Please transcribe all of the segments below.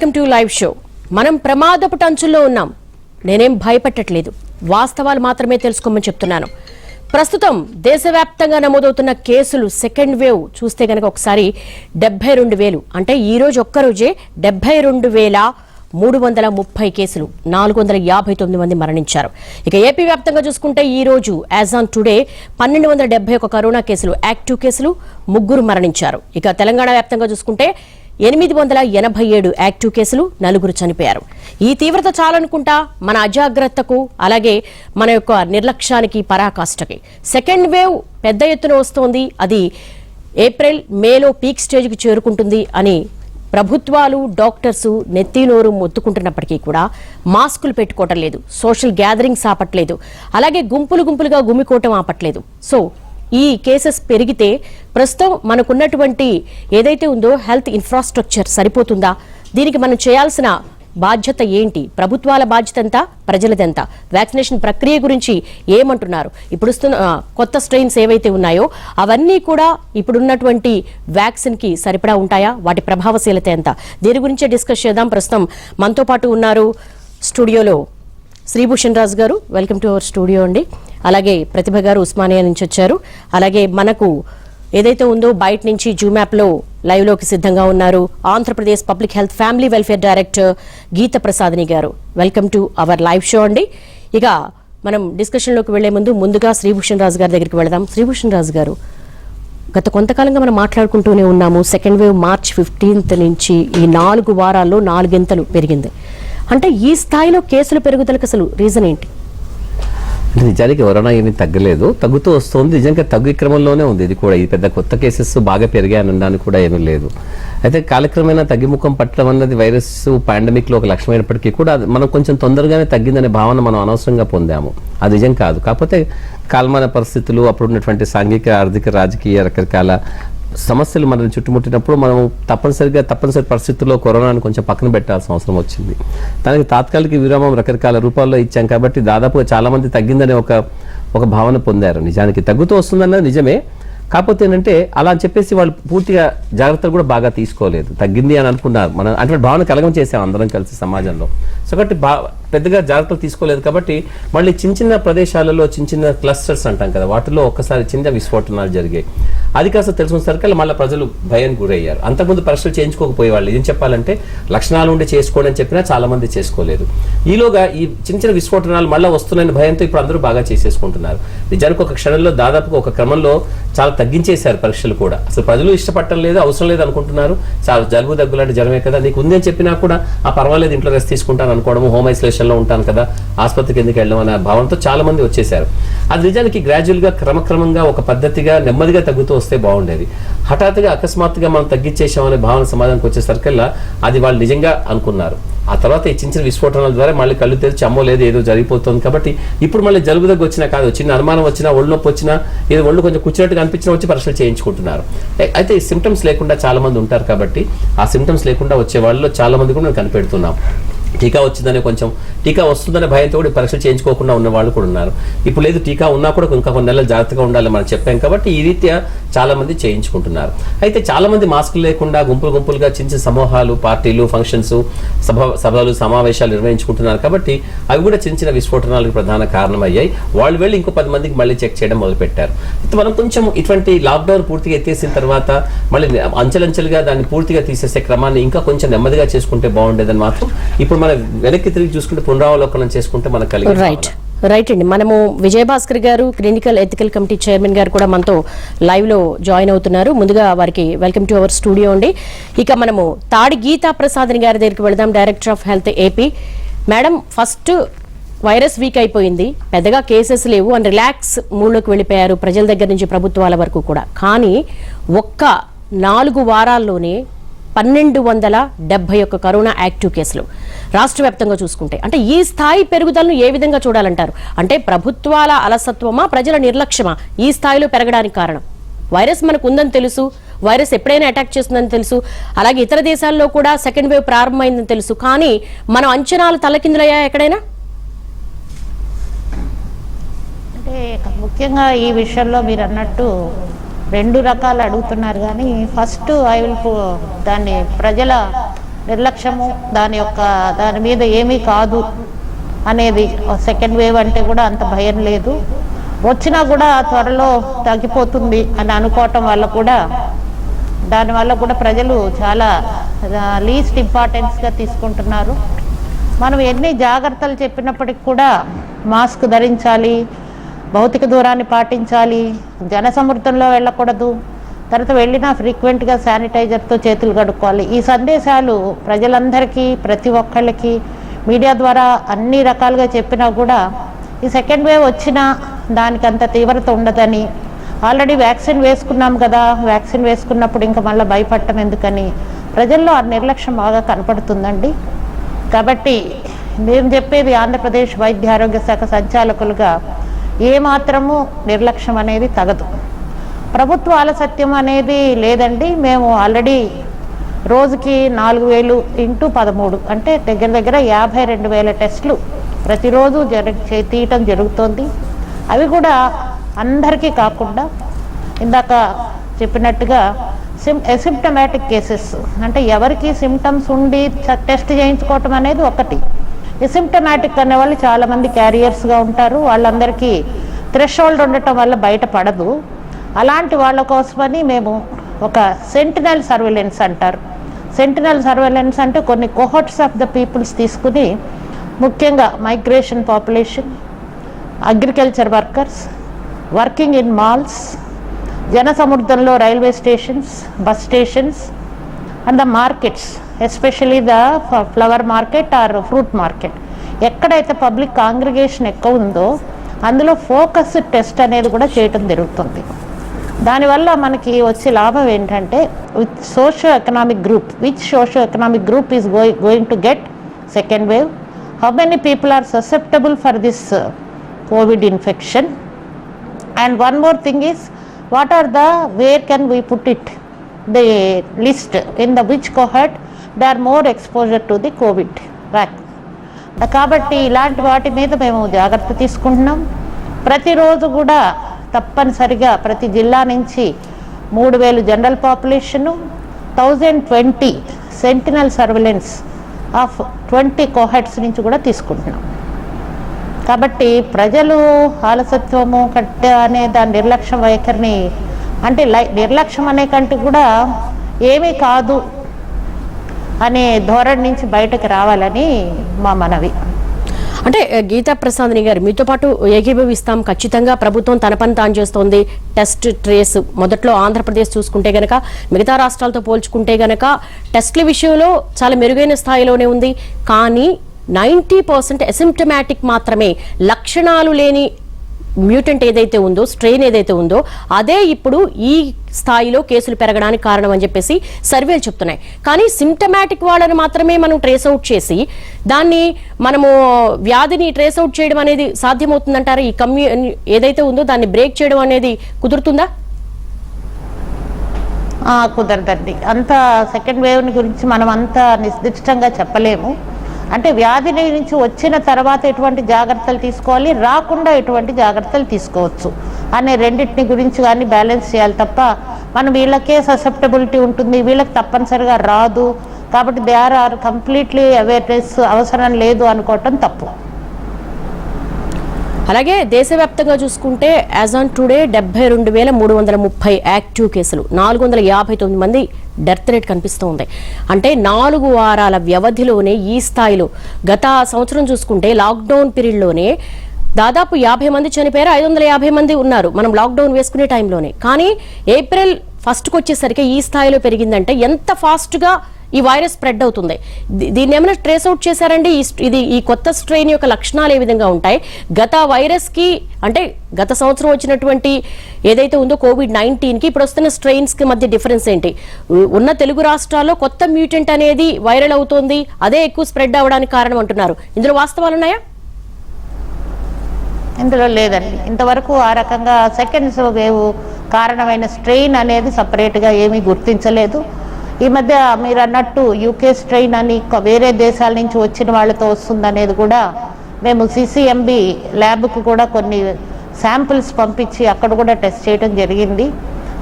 Welcome to live show. మనం ప్రమాదపు టంచుల్లో ఉన్నాం. నేనేం భయపెట్టట్లేదు, వాస్తవాలు మాత్రమే తెలుసుకోమని చెప్తున్నాను. ప్రస్తుతం దేశవ్యాప్తంగా నమోదవుతున్న కేసులు సెకండ్ వేవ్ చూస్తే గనక ఒకసారి 72,000 అంటే ఈ రోజు ఒక్కరోజే 72,330 కేసులు, 459 మంది మరణించారు. ఇక ఏపీ వ్యాప్తంగా చూసుకుంటే ఈ రోజు యాజ్ ఆన్ టుడే 1271 కరోనా కేసులు, యాక్టివ్ కేసులు, 3 మరణించారు. ఇక తెలంగాణ వ్యాప్తంగా చూసుకుంటే 887 యాక్టివ్ కేసులు, 4 చనిపోయారు. ఈ తీవ్రత చాలనుకుంటా మన అజాగ్రత్తకు, అలాగే మన యొక్క నిర్లక్ష్యానికి, పరాకాష్ఠకి సెకండ్ వేవ్ పెద్ద ఎత్తున వస్తోంది. అది ఏప్రిల్ మేలో పీక్ స్టేజ్కి చేరుకుంటుంది అని ప్రభుత్వాలు, డాక్టర్స్ నెత్తినోరు మొత్తుకుంటున్నప్పటికీ కూడా మాస్కులు పెట్టుకోవటం లేదు, సోషల్ గ్యాదరింగ్స్ ఆపట్లేదు, అలాగే గుంపులుగా గుమికోవటం ఆపట్లేదు. సో ఈ కేసెస్ పెరిగితే ప్రస్తుతం మనకున్నటువంటి ఏదైతే ఉందో హెల్త్ ఇన్ఫ్రాస్ట్రక్చర్ సరిపోతుందా? దీనికి మనం చేయాల్సిన బాధ్యత ఏంటి? ప్రభుత్వాల బాధ్యత ఎంత, ప్రజలదెంత? వ్యాక్సినేషన్ ప్రక్రియ గురించి ఏమంటున్నారు? ఇప్పుడు కొత్త స్ట్రెయిన్స్ ఏవైతే ఉన్నాయో అవన్నీ కూడా ఇప్పుడున్నటువంటి వ్యాక్సిన్ కి సరిపడా ఉంటాయా? వాటి ప్రభావశీలత ఎంత? దీని గురించే డిస్కస్ చేద్దాం. ప్రస్తుతం మనతో పాటు ఉన్నారు స్టూడియోలో శ్రీభూషణ్ రాజు గారు, వెల్కమ్ టు అవర్ స్టూడియో అండి. అలాగే ప్రతిభ గారు ఉస్మానియా నుంచి వచ్చారు. అలాగే మనకు ఏదైతే ఉందో బయట నుంచి జూమ్ యాప్ లో లైవ్ లోకి సిద్ధంగా ఉన్నారు Andhra Pradesh public health family welfare director Geetha ప్రసాద్ని గారు. Welcome to our live show అండి. ఇక మనం డిస్కషన్ లోకి వెళ్లే ముందుగా శ్రీభూషణ్ రాజు గారి దగ్గరికి వెళదాం. శ్రీభూషణ్ రాజు గారు, గత కొంతకాలంగా మనం మాట్లాడుకుంటూనే ఉన్నాము, సెకండ్ వేవ్ March 15th నుంచి ఈ 4 వారాల్లో 4 గంటలు పెరిగింది. అంటే ఈ స్థాయిలో కేసుల పెరుగుదలకు అసలు రీజన్ ఏంటి? నిజానికి కరోనా ఏమీ తగ్గలేదు, తగ్గుతూ వస్తుంది. నిజంగా తగ్గు క్రమంలోనే ఉంది. ఇది కూడా, ఇది పెద్ద కొత్త కేసెస్ బాగా పెరిగాయనడానికి కూడా ఏమీ లేదు. అయితే కాలక్రమేణా తగ్గిముఖం పట్టడం అన్నది వైరస్ పాండమిక్ లో ఒక లక్ష్యమైనప్పటికీ కూడా మనం కొంచెం తొందరగానే తగ్గిందనే భావన మనం అనవసరంగా పొందాము. అది నిజం కాదు. కాకపోతే కాలమాన పరిస్థితులు, అప్పుడున్నటువంటి సాంఘిక, ఆర్థిక, రాజకీయ రకరకాల సమస్యలు మనల్ని చుట్టుముట్టినప్పుడు మనం తప్పనిసరి పరిస్థితుల్లో కరోనాను కొంచెం పక్కన పెట్టాల్సిన అవసరం వచ్చింది. దానికి తాత్కాలిక విరామం రకరకాల రూపాల్లో ఇచ్చాం. కాబట్టి దాదాపుగా చాలా మంది తగ్గిందనే ఒక భావన పొందారు. నిజానికి తగ్గుతూ వస్తుందన్నది నిజమే. కాకపోతే ఏంటంటే అలా అని చెప్పేసి వాళ్ళు పూర్తిగా జాగ్రత్తలు కూడా బాగా తీసుకోలేదు. తగ్గింది అని అనుకున్నారు, మనం అటువంటి భావన కలగం చేసాం అందరం కలిసి సమాజంలో. సో కాబట్టి పెద్దగా జాగ్రత్తలు తీసుకోలేదు. కాబట్టి మళ్ళీ చిన్న ప్రదేశాలలో చిన్న క్లస్టర్స్ అంటాం కదా, వాటిలో ఒక్కసారి చిన్న విస్ఫోటనాలు జరిగాయి. అది కాస్త తెలుసుకునేసరికి మళ్ళీ ప్రజలు భయం గురయ్యారు. అంతకుముందు పరీక్షలు చేయించుకోకపోయేవాళ్ళు. ఏం చెప్పాలంటే లక్షణాలు ఉండి చేసుకోండి అని చెప్పినా చాలా మంది చేసుకోలేదు. ఈలోగా ఈ చిన్న విస్ఫోటనాలు మళ్ళీ వస్తున్నాయని భయంతో ఇప్పుడు అందరూ బాగా చేసేసుకుంటున్నారు. నిజానికి ఒక క్షణంలో దాదాపుగా ఒక క్రమంలో చాలా తగ్గించేశారు పరీక్షలు కూడా. అసలు ప్రజలు ఇష్టపడటం లేదు, అవసరం లేదు అనుకుంటున్నారు. చాలా జలుబు దగ్గు లాంటి జ్వరమే కదా, నీకు ఉంది అని చెప్పినా కూడా ఆ పర్వాలేదు, ఇంట్లో రెస్ట్ తీసుకుంటాను అనుకోవడం, హోమ్ ఐసోలేషన్ లో ఉంటాను కదా, ఆసుపత్రికి ఎందుకు వెళ్ళడం అనే భావనతో చాలా మంది వచ్చేసారు. అది నిజానికి గ్రాడ్యువల్ గా క్రమక్రమంగా ఒక పద్ధతిగా నెమ్మదిగా తగ్గుతూ వస్తే బాగుండేది. హఠాత్తుగా అకస్మాత్తుగా మనం తగ్గించేసామనే భావన సమాధానికి వచ్చేసరికల్లా అది వాళ్ళు నిజంగా అనుకున్నారు. ఆ తర్వాత ఈ చిన్న విస్ఫోటనాల ద్వారా మళ్ళీ కళ్ళు తెరిచి అమ్మో లేదు ఏదో జరిగిపోతుంది. కాబట్టి ఇప్పుడు మళ్ళీ జలుబు దగ్గు వచ్చినా కాదు, చిన్న అనుమానం వచ్చినా, ఒళ్ళు నొప్పి వచ్చినా, ఏదో ఒళ్ళు కొంచెం కూర్చున్నట్టుగా అనిపించినా వచ్చి పరీక్షలు చేయించుకుంటున్నారు. అయితే ఈ సిమ్టమ్స్ లేకుండా చాలా మంది ఉంటారు. కాబట్టి ఆ సిమ్టమ్స్ లేకుండా వచ్చే వాళ్ళలో చాలా మంది కూడా మేము కనిపెడుతున్నాం. టీకా వచ్చిందనే టీకా వస్తుందనే భయంతో కూడా పరీక్షలు చేయించుకోకుండా ఉన్న వాళ్ళు కూడా ఉన్నారు. ఇప్పుడు లేదు, టీకా ఉన్నా కూడా ఇంకా కొన్ని నెలలు జాగ్రత్తగా ఉండాలని మనం చెప్పాం. కాబట్టి ఈ రీత్యా చాలా మంది చేయించుకుంటున్నారు. అయితే చాలా మంది మాస్కులు లేకుండా గుంపులుగా చిన్న సమూహాలు, పార్టీలు, ఫంక్షన్స్, సభలు, సమావేశాలు నిర్వహించుకుంటున్నారు. కాబట్టి అవి కూడా చిన్న విస్ఫోటనాలకు ప్రధాన కారణమయ్యాయి. వాళ్ళు వెళ్ళి ఇంకో 10 మందికి మళ్ళీ చెక్ చేయడం మొదలుపెట్టారు. మనం కొంచెం ఇటువంటి లాక్డౌన్ పూర్తిగా ఎత్తేసిన తర్వాత మళ్ళీ అంచెలంచెలుగా దాన్ని పూర్తిగా తీసేసే క్రమాన్ని ఇంకా కొంచెం నెమ్మదిగా చేసుకుంటే బాగుండేదని మాత్రం ఇప్పుడు మనం వెనక్కి తిరిగి చూసుకుంటే పునరావలోకనం చేసుకుంటే మనకు కలిగి రైట్ అండి. మనము విజయభాస్కర్ గారు, క్లినికల్ ఎథికల్ కమిటీ చైర్మన్ గారు కూడా మనతో లైవ్ లో జాయిన్ అవుతున్నారు. ముందుగా వారికి వెల్కమ్ టు అవర్ స్టూడియో అండి. ఇక మనము తాడి గీతా ప్రసాద్ గారి దగ్గరికి వెళదాం, director of health AP. Madam, first virus week అయిపోయింది, పెద్దగా కేసెస్ లేవు అని రిలాక్స్ మూడ్లోకి వెళ్ళిపోయారు ప్రజల దగ్గర నుంచి ప్రభుత్వాల వరకు కూడా. కానీ ఒక్క 4 వారాల్లోనే 1271 కరోనా యాక్టివ్ కేసులు రాష్ట్ర వ్యాప్తంగా చూసుకుంటే, అంటే ఈ స్థాయి పెరుగుదలను ఏ విధంగా చూడాలంటారు? అంటే ప్రభుత్వాల అలసత్వమా, ప్రజల నిర్లక్ష్యమా ఈ స్థాయిలో పెరగడానికి కారణం? వైరస్ మనకు ఉందని తెలుసు, వైరస్ ఎప్పుడైనా అటాక్ చేస్తుందని తెలుసు, అలాగే ఇతర దేశాల్లో కూడా సెకండ్ వేవ్ ప్రారంభమైందని తెలుసు. కానీ మనం అంచనాలు తలకిందులయ్యా ఎక్కడైనా? అంటే ముఖ్యంగా ఈ విషయంలో మీరు అన్నట్టు 2 రకాలు అడుగుతున్నారు. కానీ ఫస్ట్ దాన్ని ప్రజల నిర్లక్ష్యము, దాని మీద ఏమీ కాదు అనేది, సెకండ్ వేవ్ అంటే కూడా అంత భయం లేదు, వచ్చినా కూడా త్వరలో తగ్గిపోతుంది అని అనుకోవటం వల్ల కూడా దానివల్ల కూడా ప్రజలు చాలా లీస్ట్ ఇంపార్టెన్స్గా తీసుకుంటున్నారు. మనం ఎన్ని జాగ్రత్తలు చెప్పినప్పటికి కూడా మాస్క్ ధరించాలి, భౌతిక దూరాన్ని పాటించాలి, జనసమృద్ధంలో వెళ్ళకూడదు, తర్వాత వెళ్ళినా ఫ్రీక్వెంట్గా శానిటైజర్తో చేతులు కడుక్కోవాలి. ఈ సందేశాలు ప్రజలందరికీ, ప్రతి ఒక్కళ్ళకి మీడియా ద్వారా అన్ని రకాలుగా చెప్పినా కూడా ఈ సెకండ్ వేవ్ వచ్చినా దానికి అంత తీవ్రత ఉండదని, ఆల్రెడీ వ్యాక్సిన్ వేసుకున్నాం కదా, వ్యాక్సిన్ వేసుకున్నప్పుడు ఇంకా మళ్ళీ భయపడటం ఎందుకని ప్రజల్లో ఆ నిర్లక్ష్యం బాగా కనపడుతుందండి. కాబట్టి మేము చెప్పేది ఆంధ్రప్రదేశ్ వైద్య ఆరోగ్య శాఖ సంచాలకులుగా ఏమాత్రము నిర్లక్ష్యం అనేది తగదు. ప్రభుత్వ ఆలస్యం అనేది లేదండి. మేము ఆల్రెడీ రోజుకి 4,000 × 13 అంటే దగ్గర 52,000 టెస్టులు ప్రతిరోజు తీయటం జరుగుతోంది. అవి కూడా అందరికీ కాకుండా ఇందాక చెప్పినట్టుగా అసిమ్టమాటిక్ కేసెస్, అంటే ఎవరికి సిమ్టమ్స్ ఉండి టెస్ట్ చేయించుకోవటం అనేది ఒకటి. అసిమ్టమాటిక్ అనే వాళ్ళు చాలామంది క్యారియర్స్గా ఉంటారు, వాళ్ళందరికీ థ్రెషోల్డ్ ఉండటం వల్ల బయటపడదు. అలాంటి వాళ్ళ కోసమని మేము ఒక సెంటినల్ సర్వేలెన్స్ అంటారు. సెంటినల్ సర్వేలెన్స్ అంటే కొన్ని కోహోర్ట్స్ ఆఫ్ ద పీపుల్స్ తీసుకుని, ముఖ్యంగా migration population, agriculture workers, working in malls, జనసమృద్ధంలో railway stations, bus stations and the markets, especially the flower market or fruit market, ఎక్కడైతే పబ్లిక్ కాంగ్రిగేషన్ ఎక్కువ ఉందో అందులో ఫోకస్ టెస్ట్ అనేది కూడా చేయటం జరుగుతుంది. దానివల్ల మనకి వచ్చే లాభం ఏంటంటే with socio economic group, which socio economic group is going to get second wave, how many people are susceptible for this COVID infection, and one more thing is what are the where can we put it the list in the which cohort they are more exposure to the COVID vac. కాబట్టి ఇలాంటి వాటి మీద మేము జాగ్రత్త తీసుకుంటున్నాం. ప్రతిరోజు కూడా తప్పనిసరిగా ప్రతి జిల్లా నుంచి 3,000 general population, 1,020 sentinel surveillance of 20 కోహెట్స్ నుంచి కూడా తీసుకుంటున్నాం. కాబట్టి ప్రజలు ఆలసత్వము అనే దాని నిర్లక్ష్యం వైఖరిని, అంటే నిర్లక్ష్యం అనే కంటే కూడా ఏమీ కాదు అనే ధోరణి నుంచి బయటకు రావాలని మా మనవి. అంటే గీతా ప్రసాద్ని గారు, మీతో పాటు ఏకీభవిస్తాం. ఖచ్చితంగా ప్రభుత్వం తన పని తాను చేస్తోంది. టెస్ట్ ట్రేస్ మొదట్లో ఆంధ్రప్రదేశ్ చూసుకుంటే గనక మిగతా రాష్ట్రాలతో పోల్చుకుంటే గనక టెస్ట్ల విషయంలో చాలా మెరుగైన స్థాయిలోనే ఉంది. కానీ 90% అసిమ్టమాటిక్ మాత్రమే, లక్షణాలు లేని మ్యూటెంట్ ఏదైతే ఉందో, స్ట్రెయిన్ ఏదైతే ఉందో అదే ఇప్పుడు ఈ స్థాయిలో కేసులు పెరగడానికి కారణం అని చెప్పేసి సర్వేలు చెప్తున్నాయి. కానీ సిమ్టమాటిక్ వాళ్ళని మాత్రమే మనం ట్రేస్ అవుట్ చేసి దాన్ని మనము వ్యాధిని ట్రేస్ అవుట్ చేయడం అనేది సాధ్యమవుతుందంటారా? ఈ ఏదైతే ఉందో దాన్ని బ్రేక్ చేయడం అనేది కుదురుతుందా? కుదరదండి. అంత సెకండ్ వేవ్ గురించి మనం అంత నిర్దిష్టంగా చెప్పలేము. అంటే వ్యాధి నుంచి వచ్చిన తర్వాత ఎటువంటి జాగ్రత్తలు తీసుకోవాలి, రాకుండా ఎటువంటి జాగ్రత్తలు తీసుకోవచ్చు అనే రెండింటిని గురించి కానీ బ్యాలెన్స్ చేయాలి తప్ప మనం వీళ్ళకే ససెప్టబిలిటీ ఉంటుంది, వీళ్ళకి తప్పనిసరిగా రాదు కాబట్టి దే ఆర్ కంప్లీట్లీ అవేర్నెస్ అవసరం లేదు అనుకోవటం తప్పు. అలాగే దేశవ్యాప్తంగా చూసుకుంటే యాజ్ ఆన్ టుడే 72,330 యాక్టివ్ కేసులు, 459 మంది డెత్ రేట్ కనిపిస్తూ ఉంది. అంటే 4 వారాల వ్యవధిలోనే ఈ స్థాయిలో, గత సంవత్సరం చూసుకుంటే లాక్డౌన్ పీరియడ్లోనే దాదాపు 50 మంది చనిపోయారు, 550 మంది ఉన్నారు మనం లాక్డౌన్ వేసుకునే టైంలోనే. కానీ ఏప్రిల్ 1st వచ్చేసరికి ఈ స్థాయిలో పెరిగిందంటే ఎంత ఫాస్ట్గా ఈ వైరస్ స్ప్రెడ్ అవుతుంది. దీన్ని ఏమైనా ట్రేస్ అవుట్ చేశారండి? ఈ కొత్త స్ట్రెయిన్ యొక్క లక్షణాలు ఏ విధంగా ఉంటాయి? గత వైరస్ కి, అంటే గత సంవత్సరం వచ్చినటువంటి ఏదైతే ఉందో కోవిడ్-19కి ఇప్పుడు వస్తున్న స్ట్రెయిన్స్ కి మధ్య డిఫరెన్స్ ఏంటి? ఉన్న తెలుగు రాష్ట్రాల్లో కొత్త మ్యూటెంట్ అనేది వైరల్ అవుతోంది, అదే ఎక్కువ స్ప్రెడ్ అవ్వడానికి కారణం అంటున్నారు. ఇందులో వాస్తవాలు ఉన్నాయా? ఇందులో లేదండి. ఇంతవరకు ఆ రకంగా సెకండ్ వేవ్ కారణమైన స్ట్రెయిన్ అనేది సపరేట్గా ఏమీ గుర్తించలేదు. ఈ మధ్య మీరు అన్నట్టు యూకే స్ట్రెయిన్ అని వేరే దేశాల నుంచి వచ్చిన వాళ్ళతో వస్తుందనేది కూడా మేము సిసిఎంబి ల్యాబ్కు కూడా కొన్ని శాంపిల్స్ పంపించి అక్కడ కూడా టెస్ట్ చేయడం జరిగింది.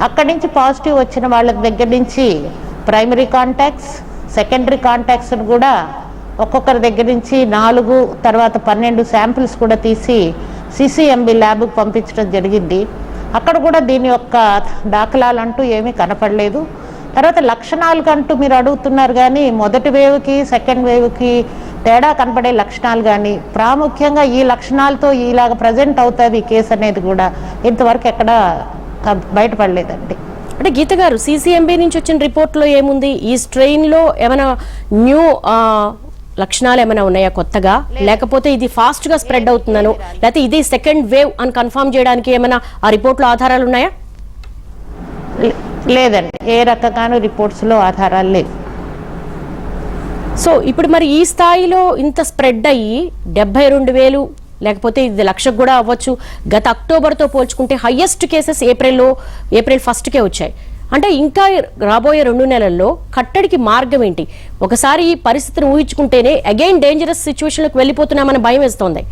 అక్కడి నుంచి పాజిటివ్ వచ్చిన వాళ్ళ దగ్గర నుంచి ప్రైమరీ కాంటాక్ట్స్, సెకండరీ కాంటాక్ట్స్ను కూడా ఒక్కొక్కరి దగ్గర నుంచి 4 తర్వాత 12 శాంపిల్స్ కూడా తీసి CCMB ల్యాబ్కి పంపించడం జరిగింది. అక్కడ కూడా దీని యొక్క దాఖలాలు అంటూ ఏమీ కనపడలేదు. తర్వాత లక్షణాలు అంటూ మీరు అడుగుతున్నారు, కానీ మొదటి వేవ్కి సెకండ్ వేవ్కి తేడా కనపడే లక్షణాలు కానీ ప్రాముఖ్యంగా ఈ లక్షణాలతో ఇలాగ ప్రజెంట్ అవుతుంది ఈ కేసు అనేది కూడా ఇంతవరకు ఎక్కడ బయటపడలేదండి. అంటే గీత గారు, CCMB నుంచి వచ్చిన రిపోర్ట్లో ఏముంది? ఈ స్ట్రెయిన్లో ఏమైనా న్యూ లక్షణాలు ఏమైనా ఉన్నాయా కొత్తగా, లేకపోతే ఇది ఫాస్ట్గా స్ప్రెడ్ అవుతుందనో, లేకపోతే ఇది సెకండ్ వేవ్ అని కన్ఫర్మ్ చేయడానికి ఏమైనా ఆ రిపోర్ట్లో ఆధారాలు ఉన్నాయా? లేదండి, ఏ రకంగానూ రిపోర్ట్స్లో ఆధారాలు లేవు. సో ఇప్పుడు మరి ఈ స్థాయిలో ఇంత స్ప్రెడ్ అయ్యి 72,000 లేకపోతే ఇది 1,00,000 కూడా అవ్వచ్చు. గత అక్టోబర్తో పోల్చుకుంటే హయ్యెస్ట్ కేసెస్ ఏప్రిల్ 1కే వచ్చాయి. అంటే ఇంకా రాబోయే 2 నెలల్లో కట్టడికి మార్గం ఏంటి? ఒకసారి ఈ పరిస్థితిని ఊహించుకుంటేనే అగైన్ డేంజరస్ సిచ్యువేషన్లకు వెళ్ళిపోతున్నామని భయం వేస్తోంది.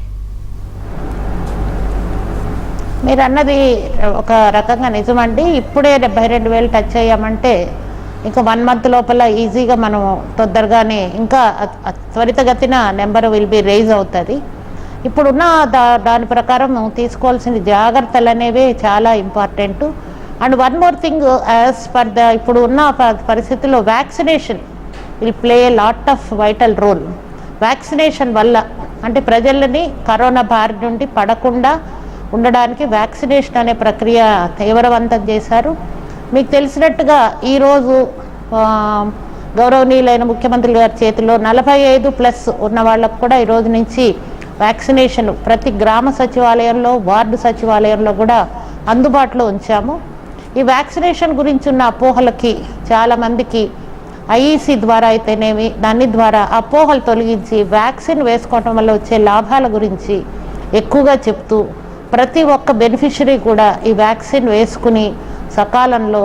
మీరు అన్నది ఒక రకంగా నిజమండి. ఇప్పుడే 72,000 టచ్ అయ్యామంటే ఇంకా 1 మంత్ లోపల ఈజీగా మనం తొందరగానే ఇంకా త్వరితగతిన నెంబర్ విల్ బి రైజ్ అవుతుంది. ఇప్పుడున్న దాని ప్రకారం తీసుకోవాల్సిన జాగ్రత్తలు అనేవి చాలా important. And one more thing, as per the ఇప్పుడు ఉన్న పరిస్థితుల్లో vaccination will play a lot of vital role. Vaccination వల్ల అంటే ప్రజలని కరోనా బారి నుండి పడకుండా ఉండడానికి వ్యాక్సినేషన్ అనే ప్రక్రియ తీవ్రవంతం చేశారు. మీకు తెలిసినట్టుగా ఈరోజు గౌరవనీయులైన ముఖ్యమంత్రి గారి చేతిలో 45+ ఉన్న వాళ్ళకు కూడా ఈరోజు నుంచి వ్యాక్సినేషన్ ప్రతి గ్రామ సచివాలయంలో, వార్డు సచివాలయంలో కూడా అందుబాటులో ఉంచాము. ఈ వ్యాక్సినేషన్ గురించి ఉన్న అపోహలకి చాలామందికి IEC ద్వారా అయితేనేమి దాని ద్వారా అపోహలు తొలగించి వ్యాక్సిన్ వేసుకోవటం వల్ల వచ్చే లాభాల గురించి ఎక్కువగా చెప్తూ ప్రతి ఒక్క బెనిఫిషరీ కూడా ఈ వ్యాక్సిన్ వేసుకుని సకాలంలో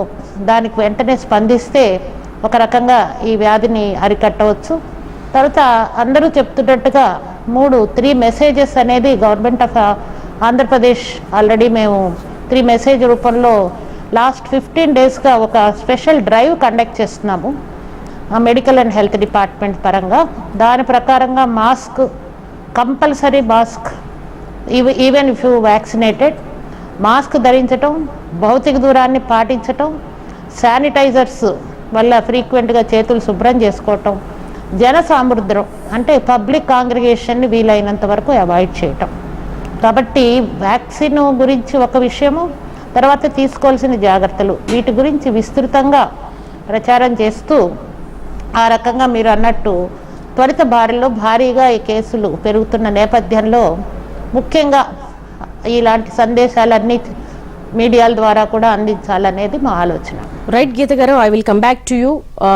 దానికి వెంటనే స్పందిస్తే ఒక రకంగా ఈ వ్యాధిని అరికట్టవచ్చు. తర్వాత అందరూ చెప్తున్నట్టుగా 3 మెసేజెస్ అనేది గవర్నమెంట్ ఆఫ్ ఆంధ్రప్రదేశ్ ఆల్రెడీ మేము 3 మెసేజ్ రూపంలో లాస్ట్ 15 డేస్గా ఒక స్పెషల్ డ్రైవ్ కండక్ట్ చేస్తున్నాము మెడికల్ అండ్ హెల్త్ డిపార్ట్మెంట్ పరంగా. దాని ప్రకారంగా mask compulsory, mask even if you vaccinated, mask ధరించటం, భౌతిక దూరాన్ని పాటించటం, శానిటైజర్స్ వల్ల ఫ్రీక్వెంట్గా చేతులు శుభ్రం చేసుకోవటం, జన సామృద్రం అంటే పబ్లిక్ కాంగ్రిగేషన్ని వీలైనంత వరకు అవాయిడ్ చేయటం. కాబట్టి వ్యాక్సిన్ గురించి ఒక విషయము, తర్వాత తీసుకోవాల్సిన జాగ్రత్తలు, వీటి గురించి విస్తృతంగా ప్రచారం చేస్తూ ఆ రకంగా మీరు అన్నట్టు త్వరిత బారిలో భారీగా ఈ కేసులు పెరుగుతున్న నేపథ్యంలో ముఖ్యంగా ఇలాంటి సందేశాలన్నీ మీడియాల ద్వారా కూడా అందించాలనేది మా ఆలోచన. రైట్ గీత గారు, I will come back to you.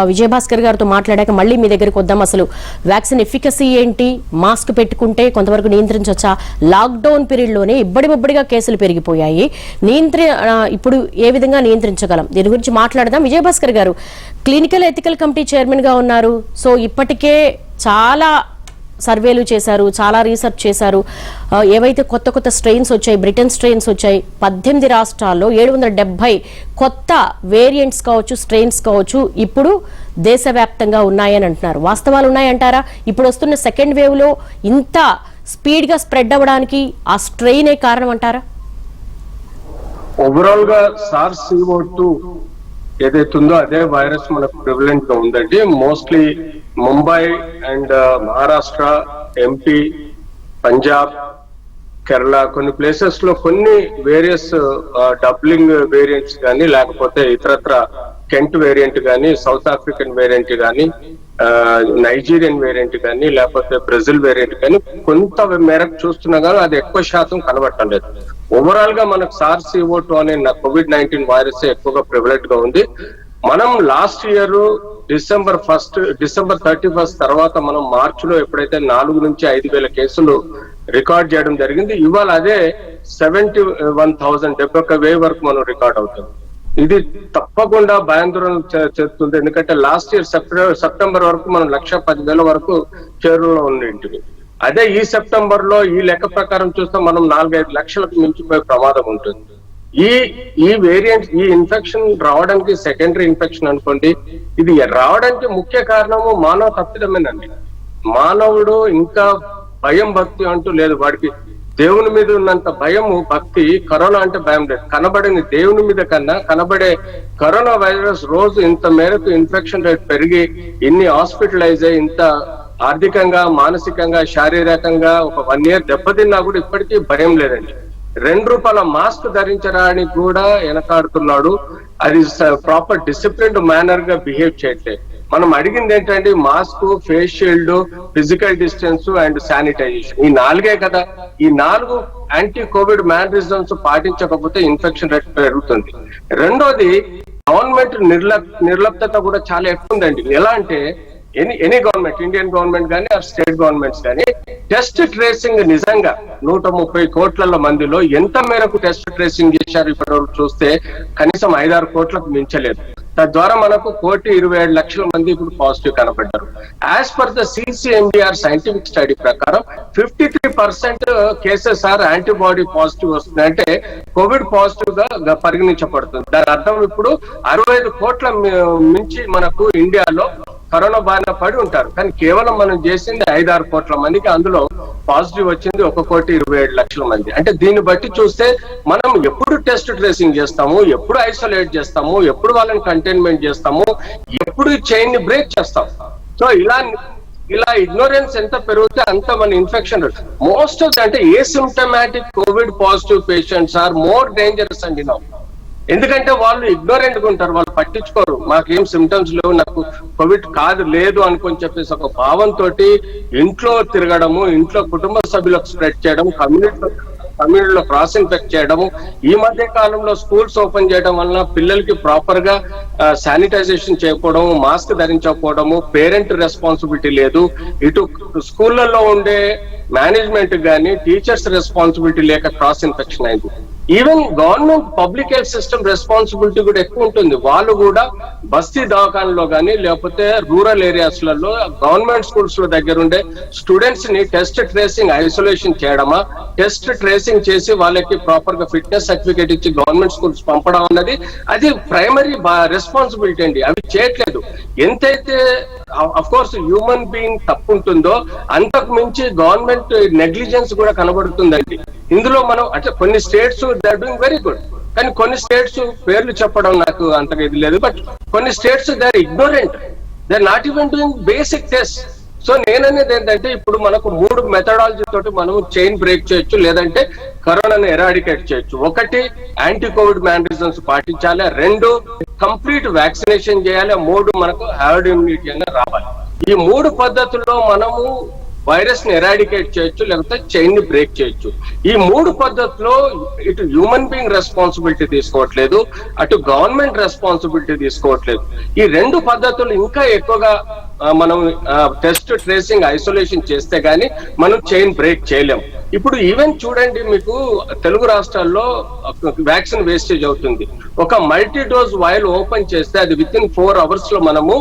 Vijayabhaskar గారితో మాట్లాడాక మళ్ళీ మీ దగ్గరికి వద్దాం. అసలు వ్యాక్సిన్ ఎఫికసీ ఏంటి, మాస్క్ పెట్టుకుంటే కొంతవరకు నియంత్రించవచ్చా, లాక్డౌన్ పీరియడ్లోనే ఇబ్బడిగా కేసులు పెరిగిపోయాయి, ఇప్పుడు ఏ విధంగా నియంత్రించగలం, దీని గురించి మాట్లాడదాం. విజయభాస్కర్ గారు క్లినికల్ ఎథికల్ కమిటీ చైర్మన్గా ఉన్నారు. సో ఇప్పటికే చాలా సర్వేలు చేశారు, చాలా రీసెర్చ్ చేశారు. ఏవైతే కొత్త స్ట్రెయిన్స్ వచ్చాయి, బ్రిటన్ స్ట్రెయిన్స్ వచ్చాయి, 18 రాష్ట్రాల్లో 770 కొత్త వేరియంట్స్ కావచ్చు, స్ట్రెయిన్స్ కావచ్చు ఇప్పుడు దేశవ్యాప్తంగా ఉన్నాయని అంటున్నారు. వాస్తవాలు ఉన్నాయంటారా? ఇప్పుడు వస్తున్న సెకండ్ వేవ్ లో ఇంత స్పీడ్ గా స్ప్రెడ్ అవ్వడానికి ఆ స్ట్రెయినే కారణం అంటారా? ఓవరాల్ గా SARS-CoV-2 ఏదైతుందో అదే వైరస్ మనకు ప్రివలెంట్ గా ఉందండి. Mostly Mumbai and Maharashtra, MP, Punjab, Kerala కొన్ని ప్లేసెస్ లో కొన్ని వేరియస్ డబ్లింగ్ వేరియంట్స్ కానీ, లేకపోతే ఇతరత్ర కెంట్ వేరియంట్ కానీ, సౌత్ ఆఫ్రికన్ వేరియంట్ కానీ, నైజీరియన్ వేరియంట్ కానీ, లేకపోతే బ్రెజిల్ వేరియంట్ కానీ కొంత మేరకు చూస్తున్నా కానీ అది ఎక్కువ శాతం కనబడటం లేదు. ఓవరాల్ గా మనకు SARS-CoV-2 అనే COVID-19 వైరస్ ఎక్కువగా ప్రివలెంట్ గా ఉంది. మనం లాస్ట్ ఇయర్ డిసెంబర్ 31 తర్వాత మనం మార్చ్ లో ఎప్పుడైతే 4 నుంచి 5,000 కేసులు రికార్డ్ చేయడం జరిగింది, ఇవాళ అదే 71,000 71,000 వరకు మనం రికార్డ్ అవుతుంది. ఇది తప్పకుండా భయాందోళన చేస్తుంది. ఎందుకంటే లాస్ట్ ఇయర్ సెప్టెంబర్ వరకు మనం 110,000 వరకు చేరువలో ఉండింటివి. అదే ఈ సెప్టెంబర్ లో ఈ లెక్క ప్రకారం చూస్తే మనం 4-5 లక్షలకు మించిపోయే ప్రమాదం ఉంటుంది. ఈ వేరియంట్, ఈ ఇన్ఫెక్షన్ రావడానికి సెకండరీ ఇన్ఫెక్షన్ అనుకోండి, ఇది రావడానికి ముఖ్య కారణము మానవ తప్పిదమేనండి. మానవుడు ఇంకా భయం భక్తి అంటూ లేదు, వాడికి దేవుని మీద ఉన్నంత భయము భక్తి కరోనా అంటే భయం లేదు. కనబడని దేవుని మీద కన్నా కనబడే కరోనా వైరస్ రోజు ఇంత మేరకు ఇన్ఫెక్షన్ రేట్ పెరిగి ఇన్ని హాస్పిటలైజ్ అయ్యి ఇంత ఆర్థికంగా, మానసికంగా, శారీరకంగా ఒక 1 year దెబ్బతిన్నా కూడా ఇప్పటికీ భయం లేదండి. ₹2 మాస్క్ ధరించడానికి కూడా వెనకాడుతున్నాడు. అది ప్రాపర్ డిసిప్లిన్డ్ మేనర్ గా బిహేవ్ చేయట్లేదు. మనం అడిగింది ఏంటంటే mask, face shield, physical distance and sanitization, ఈ 4 కదా. ఈ 4 యాంటీ కోవిడ్ మేనరిజమ్స్ పాటించకపోతే ఇన్ఫెక్షన్ రేట్ పెరుగుతుంది. రెండోది, గవర్నమెంట్ నిర్లప్తత కూడా చాలా ఎక్కువ ఉందండి. ఎలా అంటే ఎనీ గవర్నమెంట్, ఇండియన్ గవర్నమెంట్ కానీ స్టేట్ గవర్నమెంట్స్ కానీ టెస్ట్ ట్రేసింగ్ నిజంగా 130 కోట్ల మందిలో ఎంత మేరకు టెస్ట్ ట్రేసింగ్ చేశారు ఇప్పటివరకు చూస్తే కనీసం 5-6 కోట్లకు మించలేదు. తద్వారా మనకు 1,27,00,000 మంది ఇప్పుడు పాజిటివ్ కనబడ్డారు. As per the CCMBR scientific study ప్రకారం 53% కేసెస్ ఆర్ యాంటీబాడీ పాజిటివ్ వస్తుంది, అంటే కోవిడ్ పాజిటివ్ గా పరిగణించబడుతుంది. దాని అర్థం ఇప్పుడు 65 కోట్ల మించి మనకు ఇండియాలో కరోనా బారిన పడి ఉంటారు. కానీ కేవలం మనం చేసింది 5-6 కోట్ల మందికి, అందులో పాజిటివ్ వచ్చింది 1,27,00,000 మంది. అంటే దీన్ని బట్టి చూస్తే మనం ఎప్పుడు టెస్ట్ ట్రేసింగ్ చేస్తాము, ఎప్పుడు ఐసోలేట్ చేస్తాము, ఎప్పుడు వాళ్ళని కంటైన్మెంట్ చేస్తాము, ఎప్పుడు చైన్ ని బ్రేక్ చేస్తాం. సో ఇలా ఇగ్నోరెన్స్ ఎంత పెరిగితే అంత మన ఇన్ఫెక్షన్ మోస్ట్ ఆఫ్ అంటే asymptomatic COVID positive patients are more dangerous అండి నా. ఎందుకంటే వాళ్ళు ఇగ్నోరెంట్ గా ఉంటారు, వాళ్ళు పట్టించుకోరు, మాకేం సిమ్టమ్స్ లేవు, నాకు కోవిడ్ కాదు లేదు అనుకొని చెప్పేసి ఒక భావంతో ఇంట్లో తిరగడము, ఇంట్లో కుటుంబ సభ్యులకు స్ప్రెడ్ చేయడం, కమ్యూనిటీలో క్రాస్ ఇన్ఫెక్ట్ చేయడము. ఈ మధ్య కాలంలో స్కూల్స్ ఓపెన్ చేయడం వలన పిల్లలకి ప్రాపర్ గా శానిటైజేషన్ చేయకపోవడము, మాస్క్ ధరించకపోవడము, పేరెంట్ రెస్పాన్సిబిలిటీ లేదు, ఇటు స్కూళ్లలో ఉండే మేనేజ్మెంట్ గానీ టీచర్స్ రెస్పాన్సిబిలిటీ లేక క్రాస్ ఇన్ఫెక్షన్ అయింది. Even government public health system responsibility కూడా ఎక్కువ ఉంటుంది. వాళ్ళు కూడా బస్తీ దవాఖానలో కానీ లేకపోతే రూరల్ ఏరియాస్ లలో గవర్నమెంట్ స్కూల్స్ లో దగ్గర ఉండే స్టూడెంట్స్ ని టెస్ట్ ట్రేసింగ్ ఐసోలేషన్ చేయడమా, టెస్ట్ ట్రేసింగ్ చేసి వాళ్ళకి ప్రాపర్ గా ఫిట్నెస్ సర్టిఫికేట్ ఇచ్చి గవర్నమెంట్ స్కూల్స్ పంపడం అన్నది అది ప్రైమరీ రెస్పాన్సిబిలిటీ అండి. అవి చేయట్లేదు. ఎంతైతే అఫ్ కోర్స్ హ్యూమన్ బీయింగ్ తప్పు ఉంటుందో అంతకు మించి గవర్నమెంట్ నెగ్లిజెన్స్ కూడా కనబడుతుందండి. ఇందులో మనం అంటే కొన్ని states they are doing very good, కానీ కొన్ని స్టేట్స్ పేర్లు చెప్పడం నాకు అంతగా ఇది లేదు, బట్ కొన్ని states they are ignorant, they are not even doing basic test. So నేననేది ఏంటంటే ఇప్పుడు మనకు 3 మెథడాలజీ తోటి మనం చైన్ బ్రేక్ చేయొచ్చు, లేదంటే కరోనాను ఎరాడికేట్ చేయొచ్చు. 1 యాంటీ కోవిడ్ మేనరిజమ్స్ పాటించాలి, 2 కంప్లీట్ వ్యాక్సినేషన్ చేయాలి, 3 మనకు హర్డ్ ఇమ్యూనిటీ అనేది రావాలి. ఈ 3 పద్ధతుల్లో మనము వైరస్ ని ఎరాడికేట్ చేయొచ్చు, లేకపోతే చైన్ ని బ్రేక్ చేయొచ్చు. ఈ 3 పద్ధతుల్లో ఇటు హ్యూమన్ బీయింగ్ రెస్పాన్సిబిలిటీ తీసుకోవట్లేదు, అటు గవర్నమెంట్ రెస్పాన్సిబిలిటీ తీసుకోవట్లేదు. ఈ 2 పద్ధతులు ఇంకా ఎక్కువగా మనం టెస్ట్ ట్రేసింగ్ ఐసోలేషన్ చేస్తే గానీ మనం చైన్ బ్రేక్ చేయలేం. ఇప్పుడు ఈవెన్ చూడండి, మీకు తెలుగు రాష్ట్రాల్లో వ్యాక్సిన్ వేస్టేజ్ అవుతుంది. ఒక మల్టీ డోస్ వైల్ ఓపెన్ చేస్తే అది విత్-ఇన్ 4 hours లో మనము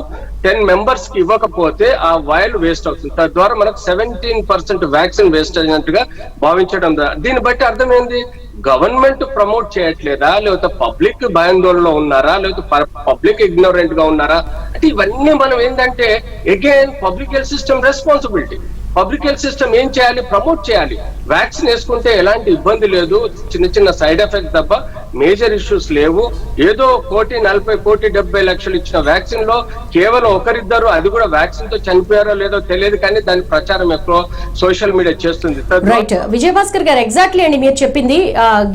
10 members కి ఇవ్వకపోతే ఆ వైల్ వేస్ట్ అవుతుంది. తద్వారా మనకు 17% వ్యాక్సిన్ వేస్ట్ అయినట్టుగా భావించడం. దీన్ని బట్టి అర్థం ఏంది, గవర్నమెంట్ ప్రమోట్ చేయట్లేదా, లేకపోతే పబ్లిక్ భయాందోళనలో ఉన్నారా, లేకపోతే పబ్లిక్ ఇగ్నోరెంట్ గా ఉన్నారా అంటే ఇవన్నీ మనం ఏంటంటే again public health system responsibility. Public health system ఏం చేయాలి, ప్రమోట్ చేయాలి. వ్యాక్సిన్ వేసుకుంటే ఎలాంటి ఇబ్బంది లేదు, చిన్న సైడ్ ఎఫెక్ట్ తప్ప మేజర్ ఇష్యూస్ లేవు. ఏదో 1,40,70,00,000 ఇచ్చిన వ్యాక్సిన్ లో కేవలం 1-2, అది కూడా వ్యాక్సిన్ తో చనిపోయారో లేదో తెలియదు, కానీ దాని ప్రచారం ఎక్కువ సోషల్ మీడియా చేస్తుంది. రైట్, విజయభాస్కర్ గారు ఎగ్జాక్ట్లీ అండి మీరు చెప్పింది.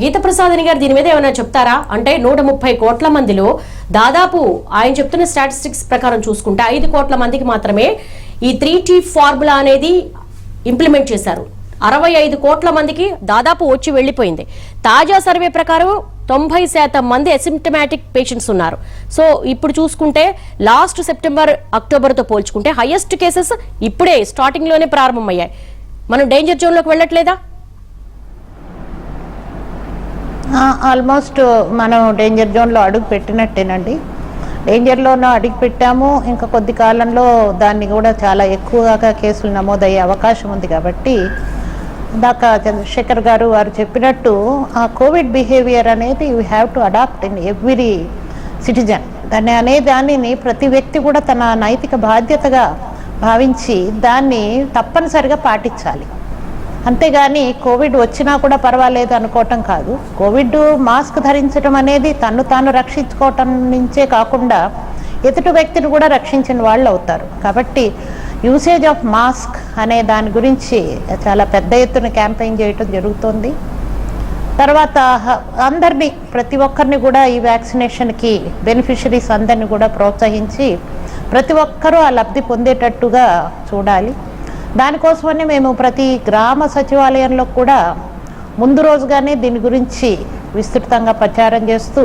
గీత ప్రసాద్ గారు దీని మీద ఏమైనా చెప్తారా? అంటే 130 కోట్ల మందిలో దాదాపు ఆయన చెప్తున్న స్టాటిస్టిక్స్ ప్రకారం చూసుకుంటే 5 కోట్ల మందికి మాత్రమే ఈ 3T ఫార్ములా అనేది ఇంప్లిమెంట్ చేశారు. 65 కోట్ల మందికి దాదాపు వచ్చి వెళ్లిపోయింది. తాజా సర్వే ప్రకారం 90% మంది అసిమ్టమాటిక్ పేషెంట్స్ ఉన్నారు. సో ఇప్పుడు చూసుకుంటే లాస్ట్ సెప్టెంబర్, అక్టోబర్తో పోల్చుకుంటే హైయెస్ట్ కేసెస్ ఇప్పుడే స్టార్టింగ్ లోనే ప్రారంభమయ్యాయి. మనం డేంజర్ జోన్ లోకి వెళ్ళట్లేదా? ఆల్మోస్ట్ మనం డేంజర్ జోన్లో అడుగు పెట్టినట్టేనండి. డేంజర్లోనూ అడుగు పెట్టాము. ఇంకా కొద్ది కాలంలో దాన్ని కూడా చాలా ఎక్కువగా కేసులు నమోదయ్యే అవకాశం ఉంది. కాబట్టి ఇందాక చంద్రశేఖర్ గారు వారు చెప్పినట్టు ఆ కోవిడ్ బిహేవియర్ అనేది you have to adapt in every citizen. దానిని ప్రతి వ్యక్తి కూడా తన నైతిక బాధ్యతగా భావించి దాన్ని తప్పనిసరిగా పాటించాలి. అంతేగాని కోవిడ్ వచ్చినా కూడా పర్వాలేదు అనుకోవటం కాదు. కోవిడ్ మాస్క్ ధరించడం అనేది తను తాను రక్షించుకోవటం నుంచే కాకుండా ఎదుటి వ్యక్తిని కూడా రక్షించిన వాళ్ళు అవుతారు. కాబట్టి యూసేజ్ ఆఫ్ మాస్క్ అనే దాని గురించి చాలా పెద్ద ఎత్తున క్యాంపెయిన్ చేయటం జరుగుతుంది. తర్వాత అందరినీ, ప్రతి ఒక్కరిని కూడా ఈ వ్యాక్సినేషన్కి బెనిఫిషరీస్ అందరినీ కూడా ప్రోత్సహించి ప్రతి ఒక్కరూ ఆ లబ్ధి పొందేటట్టుగా చూడాలి. దానికోసమని మేము ప్రతి గ్రామ సచివాలయంలో కూడా ముందు రోజుగానే దీని గురించి విస్తృతంగా ప్రచారం చేస్తూ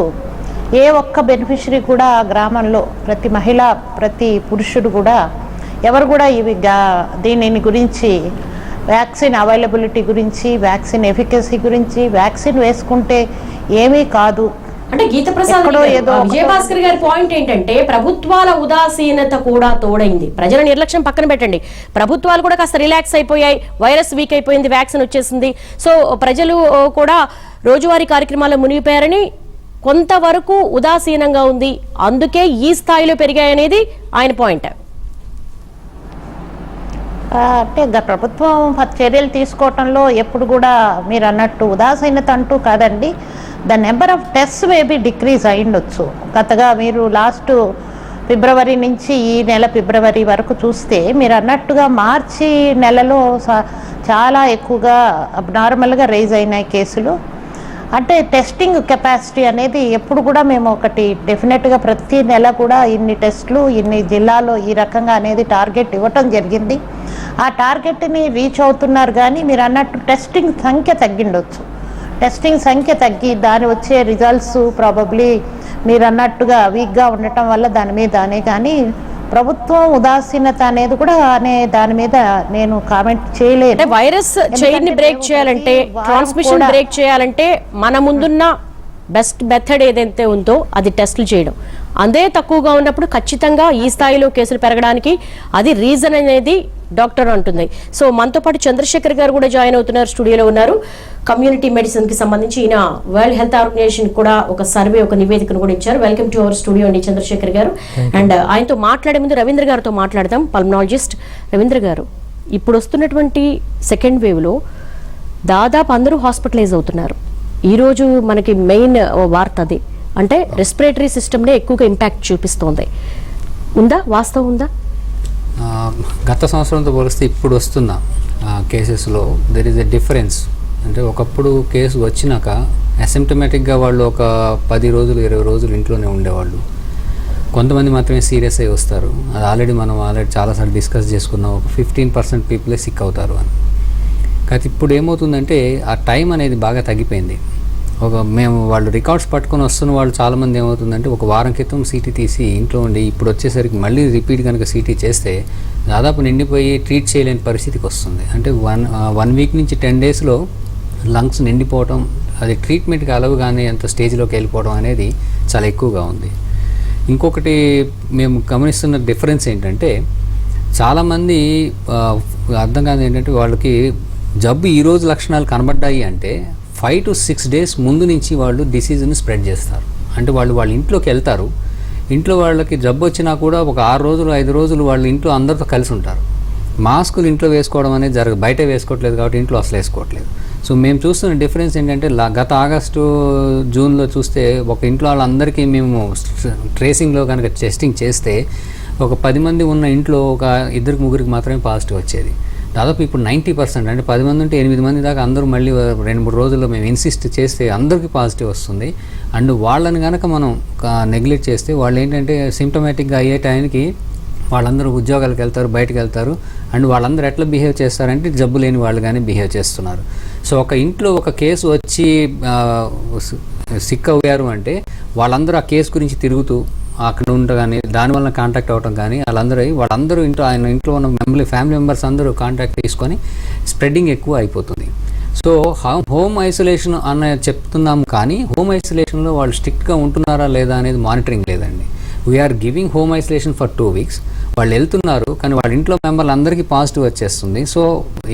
ఏ ఒక్క బెనిఫిషరీ కూడా ఆ గ్రామంలో ప్రతి మహిళ, ప్రతి పురుషుడు కూడా ఎవరు కూడా దీనిని గురించి, వ్యాక్సిన్ అవైలబిలిటీ గురించి, వ్యాక్సిన్ ఎఫికసీ గురించి, వ్యాక్సిన్ వేసుకుంటే ఏమీ కాదు అంటే గీత ప్రసాద్ విజయభాస్కర్ గారి పాయింట్ ఏంటంటే ప్రభుత్వాల ఉదాసీనత కూడా తోడైంది. ప్రజల నిర్లక్ష్యం పక్కన పెట్టండి, ప్రభుత్వాలు కూడా కాస్త రిలాక్స్ అయిపోయాయి, వైరస్ వీక్ అయిపోయింది, వ్యాక్సిన్ వచ్చేసింది, సో ప్రజలు కూడా రోజువారీ కార్యక్రమాల్లో మునిగిపోయారని కొంతవరకు ఉదాసీనంగా ఉంది, అందుకే ఈ స్థాయిలో పెరిగాయనేది ఆయన పాయింట్. అంటే ప్రభుత్వం చర్యలు తీసుకోవటంలో ఎప్పుడు కూడా మీరు అన్నట్టు ఉదాసీనత అంటూ కాదండి. The number of test maybe decrease అయ్యిండొచ్చు. గతగా మీరు లాస్ట్ ఫిబ్రవరి నుంచి ఈ నెల ఫిబ్రవరి వరకు చూస్తే మీరు అన్నట్టుగా మార్చి నెలలో చాలా ఎక్కువగా అబ్నార్మల్గా రైజ్ అయినాయి కేసులు. అంటే టెస్టింగ్ కెపాసిటీ అనేది ఎప్పుడు కూడా మేము ఒకటి డెఫినెట్గా ప్రతి నెల కూడా ఇన్ని టెస్టులు, ఇన్ని జిల్లాలో ఈ రకంగా అనేది టార్గెట్ ఇవ్వటం జరిగింది. ఆ టార్గెట్ని రీచ్ అవుతున్నారు. కానీ మీరు అన్నట్టు టెస్టింగ్ సంఖ్య తగ్గిండొచ్చు. టెస్టింగ్ సంఖ్య తగ్గి దాని వచ్చే రిజల్ట్స్ ప్రాబబ్లీ మీరు అన్నట్టుగా వీక్గా ఉండటం వల్ల దాని మీదనే, కానీ ప్రభుత్వం ఉదాసీనత అనేది కూడా దాని మీద నేను కామెంట్ చేయలేదు. వైరస్ చైన్ ని బ్రేక్ చేయాలంటే, ట్రాన్స్మిషన్ బ్రేక్ చేయాలంటే మన ముందున్న బెస్ట్ మెథడ్ ఏదైతే ఉందో అది టెస్టులు చేయడం. అదే తక్కువగా ఉన్నప్పుడు ఖచ్చితంగా ఈ స్థాయిలో కేసులు పెరగడానికి అది రీజన్ అనేది డాక్టర్ అంటుంది. సో మనతో పాటు చంద్రశేఖర్ గారు కూడా జాయిన్ అవుతున్నారు, స్టూడియోలో ఉన్నారు. కమ్యూనిటీ మెడిసిన్ కి సంబంధించి ఈయన వరల్డ్ హెల్త్ ఆర్గనైజేషన్ కూడా ఒక సర్వే, ఒక నివేదికను కూడా ఇచ్చారు. వెల్కమ్ టు అవర్ స్టూడియో అండి చంద్రశేఖర్ గారు. అండ్ ఆయనతో మాట్లాడే ముందు రవీంద్ర గారితో మాట్లాడదాం, పల్మనాలజిస్ట్. రవీంద్ర గారు, ఇప్పుడు వస్తున్నటువంటి సెకండ్ వేవ్ లో దాదాపు అందరూ హాస్పిటలైజ్ అవుతున్నారు. ఈరోజు మనకి మెయిన్ వార్త అది, అంటే రెస్పిరేటరీ సిస్టమ్నే ఎక్కువగా ఇంపాక్ట్ చూపిస్తోంది. ఉందా, వాస్తవం ఉందా? గత సంవత్సరంతో పోలిస్తే ఇప్పుడు వస్తున్న కేసెస్లో దెర్ ఈజ్ ఎ డిఫరెన్స్. అంటే ఒకప్పుడు కేసు వచ్చినాక అసిమ్టమేటిక్గా వాళ్ళు ఒక 10 రోజులు 20 రోజులు ఇంట్లోనే ఉండేవాళ్ళు. కొంతమంది మాత్రమే సీరియస్ అయి వస్తారు. అది మనం చాలాసార్లు డిస్కస్ చేసుకున్నాం. ఒక 15% పీపులే సిక్ అవుతారు అని. కానీ ఇప్పుడు ఏమవుతుందంటే ఆ టైం అనేది బాగా తగ్గిపోయింది. మేము వాళ్ళు రికార్డ్స్ పట్టుకొని వస్తున్న వాళ్ళు చాలామంది ఏమవుతుందంటే ఒక వారం క్రితం సీటీ తీసి ఇంట్లో ఉండి ఇప్పుడు వచ్చేసరికి మళ్ళీ రిపీట్ కనుక సీటీ చేస్తే దాదాపు నిండిపోయి ట్రీట్ చేయలేని పరిస్థితికి వస్తుంది. అంటే వన్ వీక్ నుంచి 10 డేస్లో లంగ్స్ నిండిపోవడం, అది ట్రీట్మెంట్కి అలవుగానే అంత స్టేజ్లోకి వెళ్ళిపోవడం అనేది చాలా ఎక్కువగా ఉంది. ఇంకొకటి మేము గమనిస్తున్న డిఫరెన్స్ ఏంటంటే చాలామంది అర్థం కాదు ఏంటంటే వాళ్ళకి జబ్బు ఈరోజు లక్షణాలు కనబడ్డాయి అంటే 5 to 6 days ముందు నుంచి వాళ్ళు డిసీజ్ని స్ప్రెడ్ చేస్తారు. అంటే వాళ్ళ ఇంట్లోకి వెళ్తారు. ఇంట్లో వాళ్ళకి జబ్బు వచ్చినా కూడా ఒక 6 రోజులు 5 రోజులు వాళ్ళు ఇంట్లో అందరితో కలిసి ఉంటారు. మాస్కులు ఇంట్లో వేసుకోవడం అనేది బయట వేసుకోవట్లేదు కాబట్టి ఇంట్లో అసలు వేసుకోవట్లేదు. సో మేము చూస్తున్న డిఫరెన్స్ ఏంటంటే గత ఆగస్టు జూన్లో చూస్తే ఒక ఇంట్లో వాళ్ళందరికీ మేము ట్రేసింగ్లో కనుక టెస్టింగ్ చేస్తే ఒక 10 మంది ఉన్న ఇంట్లో ఒక 2-3 మాత్రమే పాజిటివ్ వచ్చేది. దాదాపు ఇప్పుడు 90%, అంటే 10 మంది ఉంటే 8 మంది దాకా అందరూ మళ్ళీ 2-3 రోజుల్లో మేము ఇన్సిస్ట్ చేస్తే అందరికీ పాజిటివ్ వస్తుంది. అండ్ వాళ్ళని కనుక మనం నెగ్లెక్ట్ చేస్తే వాళ్ళు ఏంటంటే సిమ్టమేటిక్గా అయ్యే టైంకి వాళ్ళందరూ ఉద్యోగాలకు వెళ్తారు, బయటకు వెళ్తారు. అండ్ వాళ్ళందరూ ఎట్లా బిహేవ్ చేస్తారంటే జబ్బు లేని వాళ్ళు కానీ బిహేవ్ చేస్తున్నారు. సో ఒక ఇంట్లో ఒక కేసు వచ్చి సిక్ అయ్యారు అంటే వాళ్ళందరూ ఆ కేసు గురించి తిరుగుతూ అక్కడ ఉండటం కానీ దానివల్ల కాంటాక్ట్ అవ్వడం కానీ వాళ్ళందరూ ఆయన ఇంట్లో ఉన్న ఫ్యామిలీ మెంబర్స్ అందరూ కాంటాక్ట్ తీసుకొని స్ప్రెడ్డింగ్ ఎక్కువ అయిపోతుంది. సో హోమ్ ఐసోలేషన్ అన్న చెప్తున్నాం కానీ హోమ్ ఐసోలేషన్లో వాళ్ళు స్ట్రిక్ట్గా ఉంటున్నారా లేదా అనేది మానిటరింగ్ లేదండి. We are giving home isolation for 2 weeks. వాళ్ళు వెళ్తున్నారు కానీ వాళ్ళ ఇంట్లో మెంబర్లు అందరికీ పాజిటివ్ వచ్చేస్తుంది. సో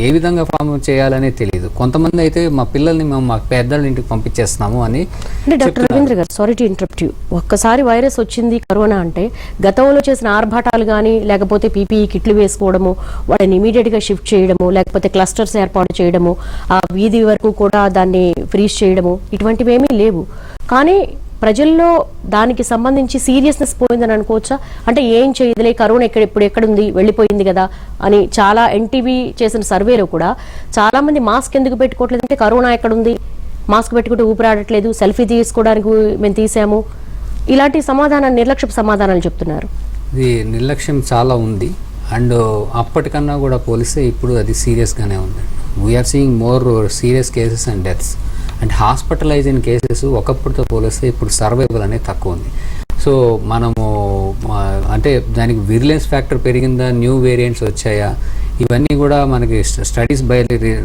ఏ విధంగా ఫామ్ చేయాలనే తెలియదు. కొంతమంది అయితే మా పిల్లల్ని మేము మా పెద్దల ఇంటికి పంపించేస్తున్నాము అని. అంటే డాక్టర్ రవీంద్ర గారు, సారీ టు ఇంటరప్ట్ యూ, ఒక్కసారి వైరస్ వచ్చింది కరోనా అంటే గతంలో చేసిన ఆర్భాటాలు కానీ లేకపోతే పీపీఈ కిట్లు వేసుకోవడము, వాళ్ళని ఇమీడియట్గా షిఫ్ట్ చేయడము, లేకపోతే క్లస్టర్స్ ఏర్పాటు చేయడము, ఆ వీధి వరకు కూడా దాన్ని ఫ్రీజ్ చేయడము, ఇటువంటివి ఏమీ లేవు. కానీ ప్రజల్లో దానికి సంబంధించి సీరియస్నెస్ పోయిందని అనుకోవచ్చా? అంటే ఏం చేయదులే, కరోనా ఇప్పుడు ఎక్కడుంది, వెళ్ళిపోయింది కదా అని. చాలా ఎన్టీవీ చేసిన సర్వేలో కూడా చాలా మంది మాస్క్ ఎందుకు పెట్టుకోవట్లేదు అంటే కరోనా ఎక్కడుంది, మాస్క్ పెట్టుకుంటే ఊపిరాడట్లేదు, సెల్ఫీ తీసుకోవడానికి మేము తీసాము, ఇలాంటి సమాధానాలు, నిర్లక్ష్య సమాధానాలు చెప్తున్నారు. ఇది నిర్లక్ష్యం చాలా ఉంది. అండ్ అప్పటికన్నా కూడా పోలిస్తే ఇప్పుడు అది సీరియస్గానే ఉంది. We are seeing more serious cases and deaths. And hospitalize అయిన కేసెస్ ఒకప్పటితో పోలిస్తే ఇప్పుడు సర్వైవల్ అనేది తక్కువ ఉంది. సో మనము అంటే దానికి విజిలెన్స్ ఫ్యాక్టర్ పెరిగిందా, న్యూ వేరియంట్స్ వచ్చాయా, ఇవన్నీ కూడా మనకి స్టడీస్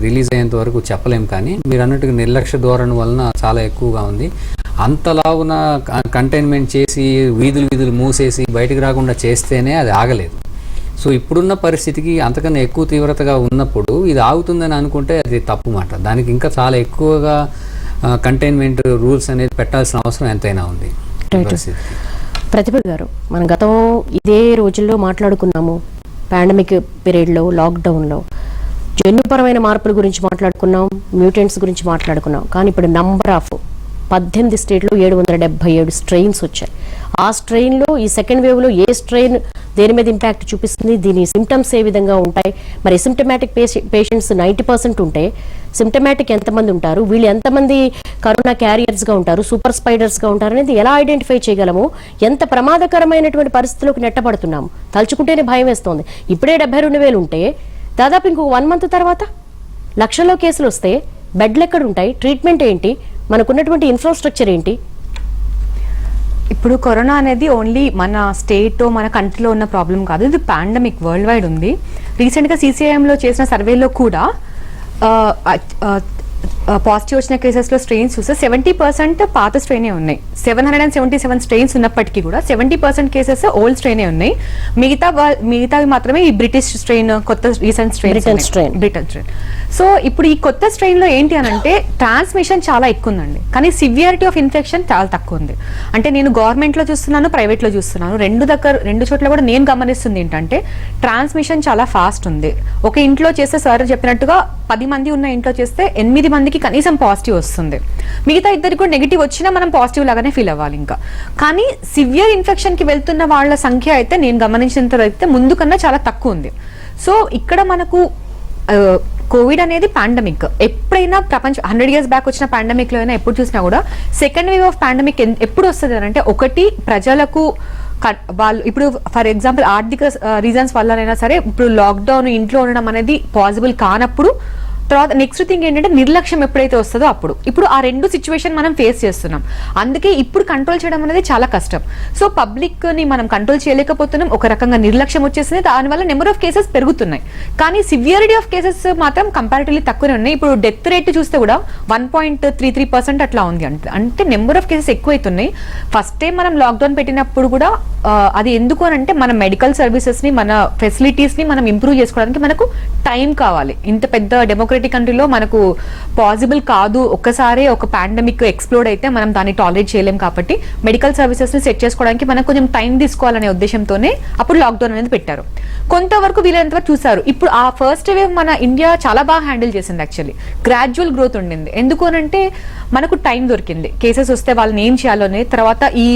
రిలీజ్ అయ్యేంత వరకు చెప్పలేం. కానీ మీరు అన్నట్టుగా నిర్లక్ష్య ధోరణి వలన చాలా ఎక్కువగా ఉంది. అంతలాగున కంటైన్మెంట్ చేసి వీధులు మూసేసి బయటకు రాకుండా చేస్తేనే అది ఆగలేదు. సో ఇప్పుడున్న పరిస్థితికి అంతకన్నా ఎక్కువ తీవ్రతగా ఉన్నప్పుడు ఇది ఆగుతుందని అనుకుంటే అది తప్పు మాట. దానికి ఇంకా చాలా ఎక్కువగా కంటైన్మెంట్ రూల్స్ అనేది పెట్టాల్సిన అవసరం ఎంతైనా ఉంది. ప్రతిభ గారు, మన గతం ఇదే రోజుల్లో మాట్లాడుకున్నాము, పాండమిక్ పీరియడ్లో, లాక్డౌన్లో జన్యుపరమైన మార్పుల గురించి మాట్లాడుకున్నాం, మ్యూటెంట్స్ గురించి మాట్లాడుకున్నాం. కానీ ఇప్పుడు నంబర్ ఆఫ్ 18 స్టేట్లో 777 స్ట్రెయిన్స్ వచ్చాయి. ఆ స్ట్రెయిన్లో ఈ సెకండ్ వేవ్లో ఏ స్ట్రెయిన్ దేని మీద ఇంపాక్ట్ చూపిస్తుంది, దీని సిమ్టమ్స్ ఏ విధంగా ఉంటాయి, మరి సిమ్టమాటిక్ పేషెంట్స్ 90% ఉంటే సిమ్టమాటిక్ ఎంతమంది ఉంటారు, వీళ్ళు ఎంతమంది కరోనా క్యారియర్స్గా ఉంటారు, సూపర్ స్పైడర్స్గా ఉంటారు అనేది ఎలా ఐడెంటిఫై చేయగలము, ఎంత ప్రమాదకరమైనటువంటి పరిస్థితుల్లోకి నెట్టబడుతున్నాము. తలుచుకుంటేనే భయం వేస్తోంది. ఇప్పుడే 72,000 ఉంటే దాదాపు ఇంకొక 1 month తర్వాత లక్షల్లో కేసులు వస్తే బెడ్లు ఎక్కడ ఉంటాయి, ట్రీట్మెంట్ ఏంటి, మనకున్నటువంటి ఇన్ఫ్రాస్ట్రక్చర్ ఏంటి? ఇప్పుడు కరోనా అనేది ఓన్లీ మన స్టేట్ మన కంట్రీలో ఉన్న ప్రాబ్లం కాదు, ఇది పాండమిక్ వరల్డ్ వైడ్ ఉంది. రీసెంట్గా CCIMలో చేసిన సర్వేలో కూడా పాజిటివ్ వచ్చిన కేసెస్లో స్ట్రెయిన్స్ చూస్తే 70% పాత స్ట్రెయినే ఉన్నాయి. 777 స్ట్రెయిన్స్ ఉన్నప్పటికీ కూడా 70% కేసెస్ ఓల్డ్ స్ట్రెయినే ఉన్నాయి. మిగతావి మాత్రమే ఈ బ్రిటిష్ స్ట్రెయిన్, కొత్త రీసెంట్ బ్రిటన్ స్ట్రెయిన్. సో ఇప్పుడు ఈ కొత్త స్ట్రెయిన్లో ఏంటి అని అంటే ట్రాన్స్మిషన్ చాలా ఎక్కువ ఉందండి, కానీ సివియారిటీ ఆఫ్ ఇన్ఫెక్షన్ చాలా తక్కువ ఉంది. అంటే నేను గవర్నమెంట్లో చూస్తున్నాను, ప్రైవేట్లో చూస్తున్నాను, రెండు చోట్ల కూడా నేను గమనిస్తుంది ఏంటంటే ట్రాన్స్మిషన్ చాలా ఫాస్ట్ ఉంది. ఒక ఇంట్లో చేస్తే సార్ చెప్పినట్టుగా 10 మంది ఉన్న ఇంట్లో చేస్తే 8 మందికి కనీసం పాజిటివ్ వస్తుంది. మిగతా 2 కూడా నెగిటివ్ వచ్చినా మనం పాజిటివ్ లాగానే ఫీల్ అవ్వాలి ఇంకా. కానీ సివియర్ ఇన్ఫెక్షన్ కి వెళ్తున్న వాళ్ళ సంఖ్య అయితే నేను గమనించినంత అయితే ముందు కన్నా చాలా తక్కువ ఉంది. సో ఇక్కడ మనకు కోవిడ్ అనేది పాండమిక్. ఎప్పుడైనా 100 years బ్యాక్ వచ్చిన పాండమిక్ లో అయినా ఎప్పుడు చూసినా కూడా సెకండ్ వేవ్ ఆఫ్ పాండమిక్ ఎప్పుడు వస్తుంది అంటే, ఒకటి ప్రజలకు వాళ్ళు ఇప్పుడు ఫర్ ఎగ్జాంపుల్ ఆర్థిక రీజన్స్ వల్లనైనా సరే ఇప్పుడు లాక్డౌన్, ఇంట్లో ఉండడం అనేది పాసిబుల్ కానప్పుడు, తర్వాత నెక్స్ట్ థింగ్ ఏంటంటే నిర్లక్ష్యం ఎప్పుడైతే వస్తుందో అప్పుడు. ఇప్పుడు ఆ 2 సిచ్యువేషన్ మనం ఫేస్ చేస్తున్నాం. అందుకే ఇప్పుడు కంట్రోల్ చేయడం అనేది చాలా కష్టం. సో పబ్లిక్ ని మనం కంట్రోల్ చేయలేకపోతున్నాం, ఒక రకంగా నిర్లక్ష్యం వచ్చేసింది, దానివల్ల నెంబర్ ఆఫ్ కేసెస్ పెరుగుతున్నాయి. కానీ సివియారిటీ ఆఫ్ కేసెస్ మాత్రం కంపారిటివ్లీ తక్కువనే ఉన్నాయి. ఇప్పుడు డెత్ రేట్ చూస్తే కూడా 1.33% అట్లా ఉంది. అంటే నెంబర్ ఆఫ్ కేసెస్ ఎక్కువైతున్నాయి. ఫస్ట్ టైం మనం లాక్డౌన్ పెట్టినప్పుడు కూడా అది ఎందుకు అని అంటే మన మెడికల్ సర్వీసెస్ ని, మన ఫెసిలిటీస్ ని మనం ఇంప్రూవ్ చేసుకోవడానికి మనకు టైం కావాలి. ఇంత పెద్ద డెమోక్రటిక్ కంట్రీలో మనకు పాసిబుల్ కాదు, ఒక్కసారి ఒక పాండమిక్ ఎక్స్ప్లోడ్ అయితే మనం దాన్ని టాలరేట్ చేయలేం. కాబట్టి మెడికల్ సర్వీసెస్ ని సెట్ చేసుకోవడానికి మనకు కొంచెం టైం తీసుకోవాలనే ఉద్దేశంతోనే అప్పుడు లాక్డౌన్ అనేది పెట్టారు. కొంతవరకు వీలైనంత వరకు చూసారు. ఇప్పుడు ఆ ఫస్ట్ వేవ్ మన ఇండియా చాలా బాగా హ్యాండిల్ చేసింది. యాక్చువల్లీ గ్రాడ్యువల్ గ్రోత్ ఉండింది. ఎందుకు అనంటే మనకు టైం దొరికింది. కేసెస్ వస్తే వాళ్ళని ఏం చేయాలో అనేది, తర్వాత ఈ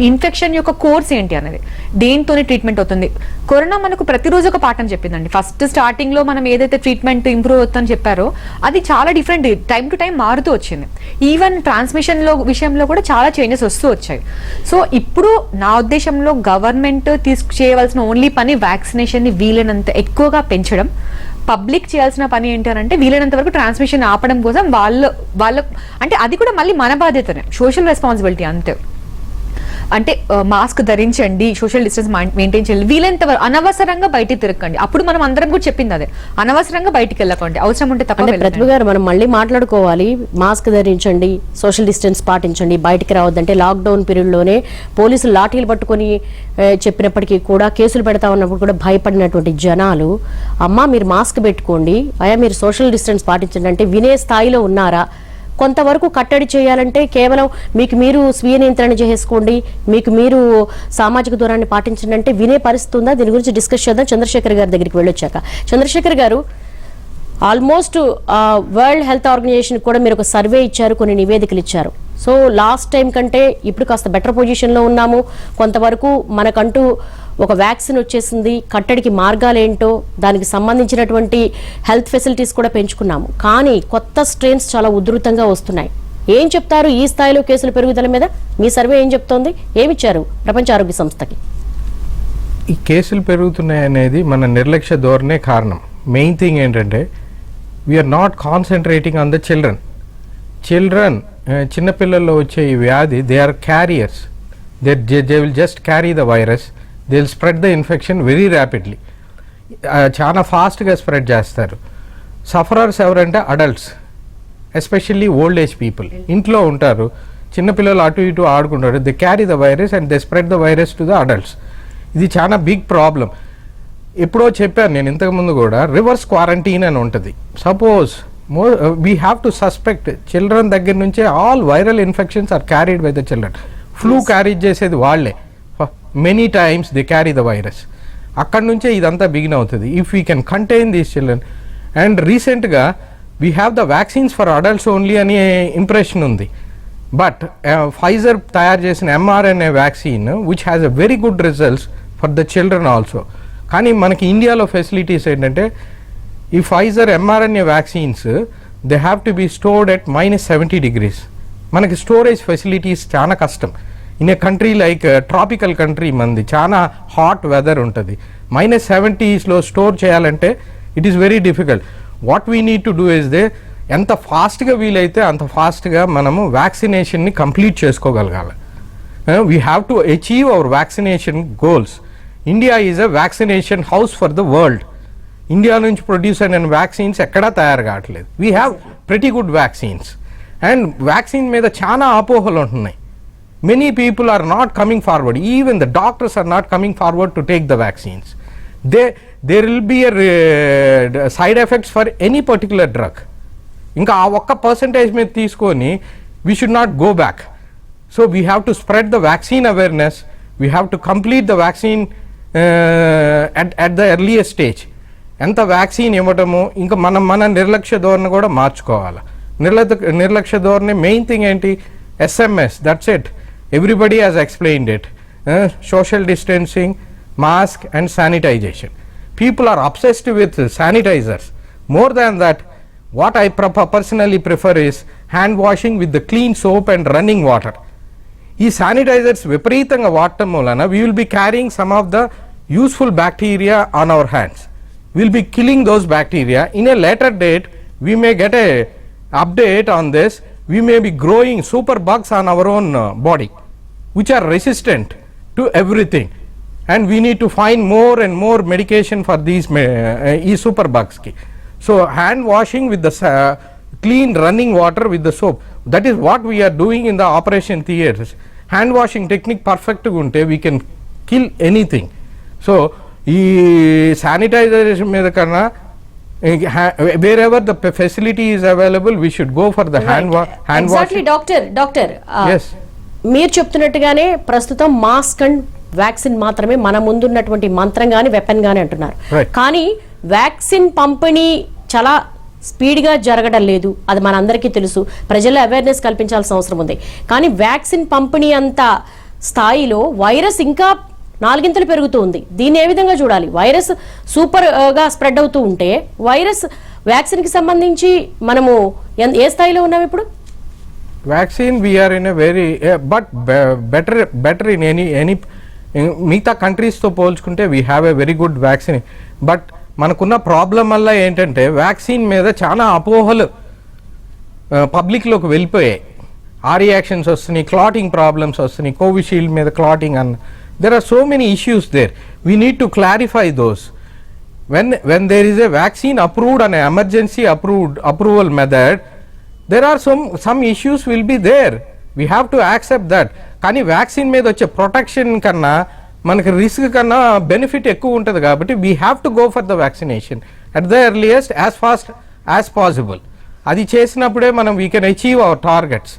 ఇన్ఫెక్షన్ యొక్క కోర్స్ ఏంటి అనేది, దేంతోనే ట్రీట్మెంట్ అవుతుంది. కరోనా మనకు ప్రతిరోజు ఒక పాఠం చెప్పిందండి. ఫస్ట్ స్టార్టింగ్ లో మనం ఏదైతే ట్రీట్మెంట్ ఇంప్రూవ్ అవుతుందని చెప్పారో అది చాలా డిఫరెంట్, టైం టు టైం మారుతూ వచ్చింది. ఈవెన్ ట్రాన్స్మిషన్ విషయంలో కూడా చాలా చేంజెస్ వస్తూ వచ్చాయి. సో ఇప్పుడు నా ఉద్దేశంలో గవర్నమెంట్ చేయవలసిన ఓన్లీ పని వ్యాక్సినేషన్ ని వీలైనంత ఎక్కువగా పెంచడం. పబ్లిక్ చేయాల్సిన పని ఏంటి అని అంటే వీలైనంత వరకు ట్రాన్స్మిషన్ ఆపడం కోసం వాళ్ళ అంటే అది కూడా మళ్ళీ మన బాధ్యతనే, సోషల్ రెస్పాన్సిబిలిటీ అంతే. అంటే మాస్క్ ధరించండి, సోషల్ డిస్టెన్స్ మెయింటైన్ చేయాలి, వీలైనంత వరకు అనవసరంగా బయటికి తిరగండి. అప్పుడు మనం అందరం కూడా చెప్పింది అదే, అనవసరంగా బయటికి వెళ్ళకండి, అవసరం ఉంటే తప్ప. ప్రతిభ గారు మనం మళ్ళీ మాట్లాడుకోవాలి. మాస్క్ ధరించండి, సోషల్ డిస్టెన్స్ పాటించండి, బయటికి రావద్దంటే లాక్డౌన్ పీరియడ్లోనే పోలీసులు లాఠీలు పట్టుకొని చెప్పినప్పటికీ కూడా కేసులు పెడతా ఉన్నప్పుడు కూడా భయపడినటువంటి జనాలు, అమ్మా మీరు మాస్క్ పెట్టుకోండి, అయ్యా మీరు సోషల్ డిస్టెన్స్ పాటించండి అంటే వినే స్థాయిలో ఉన్నారా? కొంతవరకు కట్టడి చేయాలంటే కేవలం మీకు మీరు స్వీయ నియంత్రణ చేసుకోండి, మీకు మీరు సామాజిక దూరాన్ని పాటించండి అంటే వినే పరిస్థితి ఉందా? దీని గురించి డిస్కస్ చేద్దాం చంద్రశేఖర్ గారి దగ్గరికి వెళ్ళొచ్చాక. చంద్రశేఖర్ గారు, ఆల్మోస్ట్ వరల్డ్ హెల్త్ ఆర్గనైజేషన్ కూడా మీరు ఒక సర్వే ఇచ్చారు, కొన్ని నివేదికలు ఇచ్చారు. సో లాస్ట్ టైం కంటే ఇప్పుడు కాస్త బెటర్ పొజిషన్లో ఉన్నాము, కొంతవరకు మనకంటూ ఒక వ్యాక్సిన్ వచ్చేసింది, కట్టడికి మార్గాలు ఏంటో దానికి సంబంధించినటువంటి హెల్త్ ఫెసిలిటీస్ కూడా పెంచుకున్నాము. కానీ కొత్త స్ట్రెయిన్స్ చాలా ఉధృతంగా వస్తున్నాయి. ఏం చెప్తారు ఈ స్థాయిలో కేసుల పెరుగుదల మీద? మీ సర్వే ఏం చెప్తోంది? ఏమిచ్చారు ప్రపంచ ఆరోగ్య సంస్థకి? ఈ కేసులు పెరుగుతున్నాయి అనేది మన నిర్లక్ష్య ధోరణే కారణం. మెయిన్ థింగ్ ఏంటంటే we are not concentrating on the children. చిన్నపిల్లల్లో వచ్చే ఈ వ్యాధి, they are carriers, they will just carry the virus, they will spread the infection very rapidly, చాలా ఫాస్ట్గా స్ప్రెడ్ చేస్తారు. సఫరర్స్ ఎవరంటే adults, especially old age people. ఇంట్లో ఉంటారు, చిన్నపిల్లలు అటు ఇటు ఆడుకుంటారు, they carry the virus and they spread the virus to the adults. ఇది చాలా బిగ్ ప్రాబ్లం. ఎప్పుడో చెప్పాను నేను ఇంతకుముందు కూడా, రివర్స్ క్వారంటైన్ అని ఉంటుంది. Suppose we have to suspect children దగ్గర నుంచే all viral infections are carried by the children. Flu carry చేసేది వాళ్ళే, many times they carry the virus. అక్కడ నుంచే ఇదంతా బిగిన్ అవుతుంది. If we can contain these children. And రీసెంట్గా we have the vaccines for adults only అనే impression ఉంది. But Pfizer తయారు చేసిన mRNA vaccine which has a very good results for the children also. కానీ మనకి ఇండియాలో ఫెసిలిటీస్ ఏంటంటే ఈ Pfizer mRNA vaccines they have to be stored at -70 degrees. మనకి స్టోరేజ్ ఫెసిలిటీస్ చాలా కష్టం. In a country like tropical country మంది, చాలా హాట్ వెదర్ ఉంటుంది, -70sలో స్టోర్ చేయాలంటే it is very difficult. What we need to do is they, ఎంత ఫాస్ట్గా వీలైతే అంత ఫాస్ట్గా మనము వ్యాక్సినేషన్ని కంప్లీట్ చేసుకోగలగాలి. We have to achieve our vaccination goals. India is a vaccination house for the world. India నుంచి ప్రొడ్యూస్ అయిన వ్యాక్సిన్స్ ఎక్కడా తయారు కావట్లేదు. We have pretty good vaccines. And vaccine మీద చాలా అపోహలు ఉంటున్నాయి. Many people are not coming forward. Even the doctors are not coming forward to take the vaccines. There will be a side effects for any particular drug. ఇంకా ఆ ఒక్క percentage మీద తీసుకొని we should not go back. So we have to spread the vaccine awareness. We have to complete the vaccine at the earliest stage. ఎంత vaccine ఇవ్వటము, ఇంకా మన నిర్లక్ష్య ధోరణి కూడా మార్చుకోవాలి. నిర్లక్ష్య ధోరణి మెయిన్ థింగ్ ఏంటి? SMS, that's it. Everybody has explained it. Social distancing, mask and sanitization. People are obsessed with sanitizers. More than that, what I personally prefer is hand washing with the clean soap and running water. ఈ sanitizers విపరీతంగా వాడటం వలన we will be carrying some of the useful bacteria on our hands. We will be killing those bacteria. In a later date, we may get a update on this. We may be growing super bugs on our own body which are resistant to everything, and we need to find more and more medication for these super bugs ki. So hand washing with the clean running water with the soap, that is what we are doing in the operation theaters. Hand washing technique perfect gunte we can kill anything. So ee sanitization మీద కన్నా wherever the facility is available we should go for the hand Exactly, washing. doctor Yes, మీరు చెప్తున్నట్టుగానే ప్రస్తుతం mask and vaccine మాత్రమే మన ముందున్నటువంటి మంత్రం గాని weapon గాని అంటున్నారు. Right. కానీ వ్యాక్సిన్ పంపిణీ చాలా స్పీడ్గా జరగడం లేదు, అది మనందరికీ తెలుసు. ప్రజల్లో అవేర్నెస్ కల్పించాల్సిన అవసరం ఉంది. కానీ వ్యాక్సిన్ పంపిణీ అంత స్థాయిలో వైరస్ ఇంకా 4 పెరుగుతూ ఉంది. దీన్ని ఏ విధంగా చూడాలి? వైరస్ సూపర్గా స్ప్రెడ్ అవుతూ ఉంటే వైరస్ వ్యాక్సిన్కి సంబంధించి మనము ఏ స్థాయిలో ఉన్నాం ఇప్పుడు? vaccine we are in a very but better in any మిగతా కంట్రీస్తో పోల్చుకుంటే we have a very good vaccine. But మనకున్న ప్రాబ్లం వల్ల ఏంటంటే వ్యాక్సిన్ మీద చాలా అపోహలు పబ్లిక్లోకి వెళ్ళిపోయాయి. ఆ రియాక్షన్స్ వస్తున్నాయి, క్లాటింగ్ ప్రాబ్లమ్స్ వస్తున్నాయి, కోవిషీల్డ్ మీద క్లాటింగ్ అన్న. There are so many issues there. We need to clarify those. When there is a vaccine approved and an emergency approval method, there are some issues will be there. We have to accept that. కానీ vaccine మీద వచ్చే protection కన్నా మనకి risk కన్నా benefit ఎక్కువ ఉంటుంది కాబట్టి we have to go for the vaccination at the earliest as fast as possible. అది చేసినప్పుడే మనం we can achieve hour targets.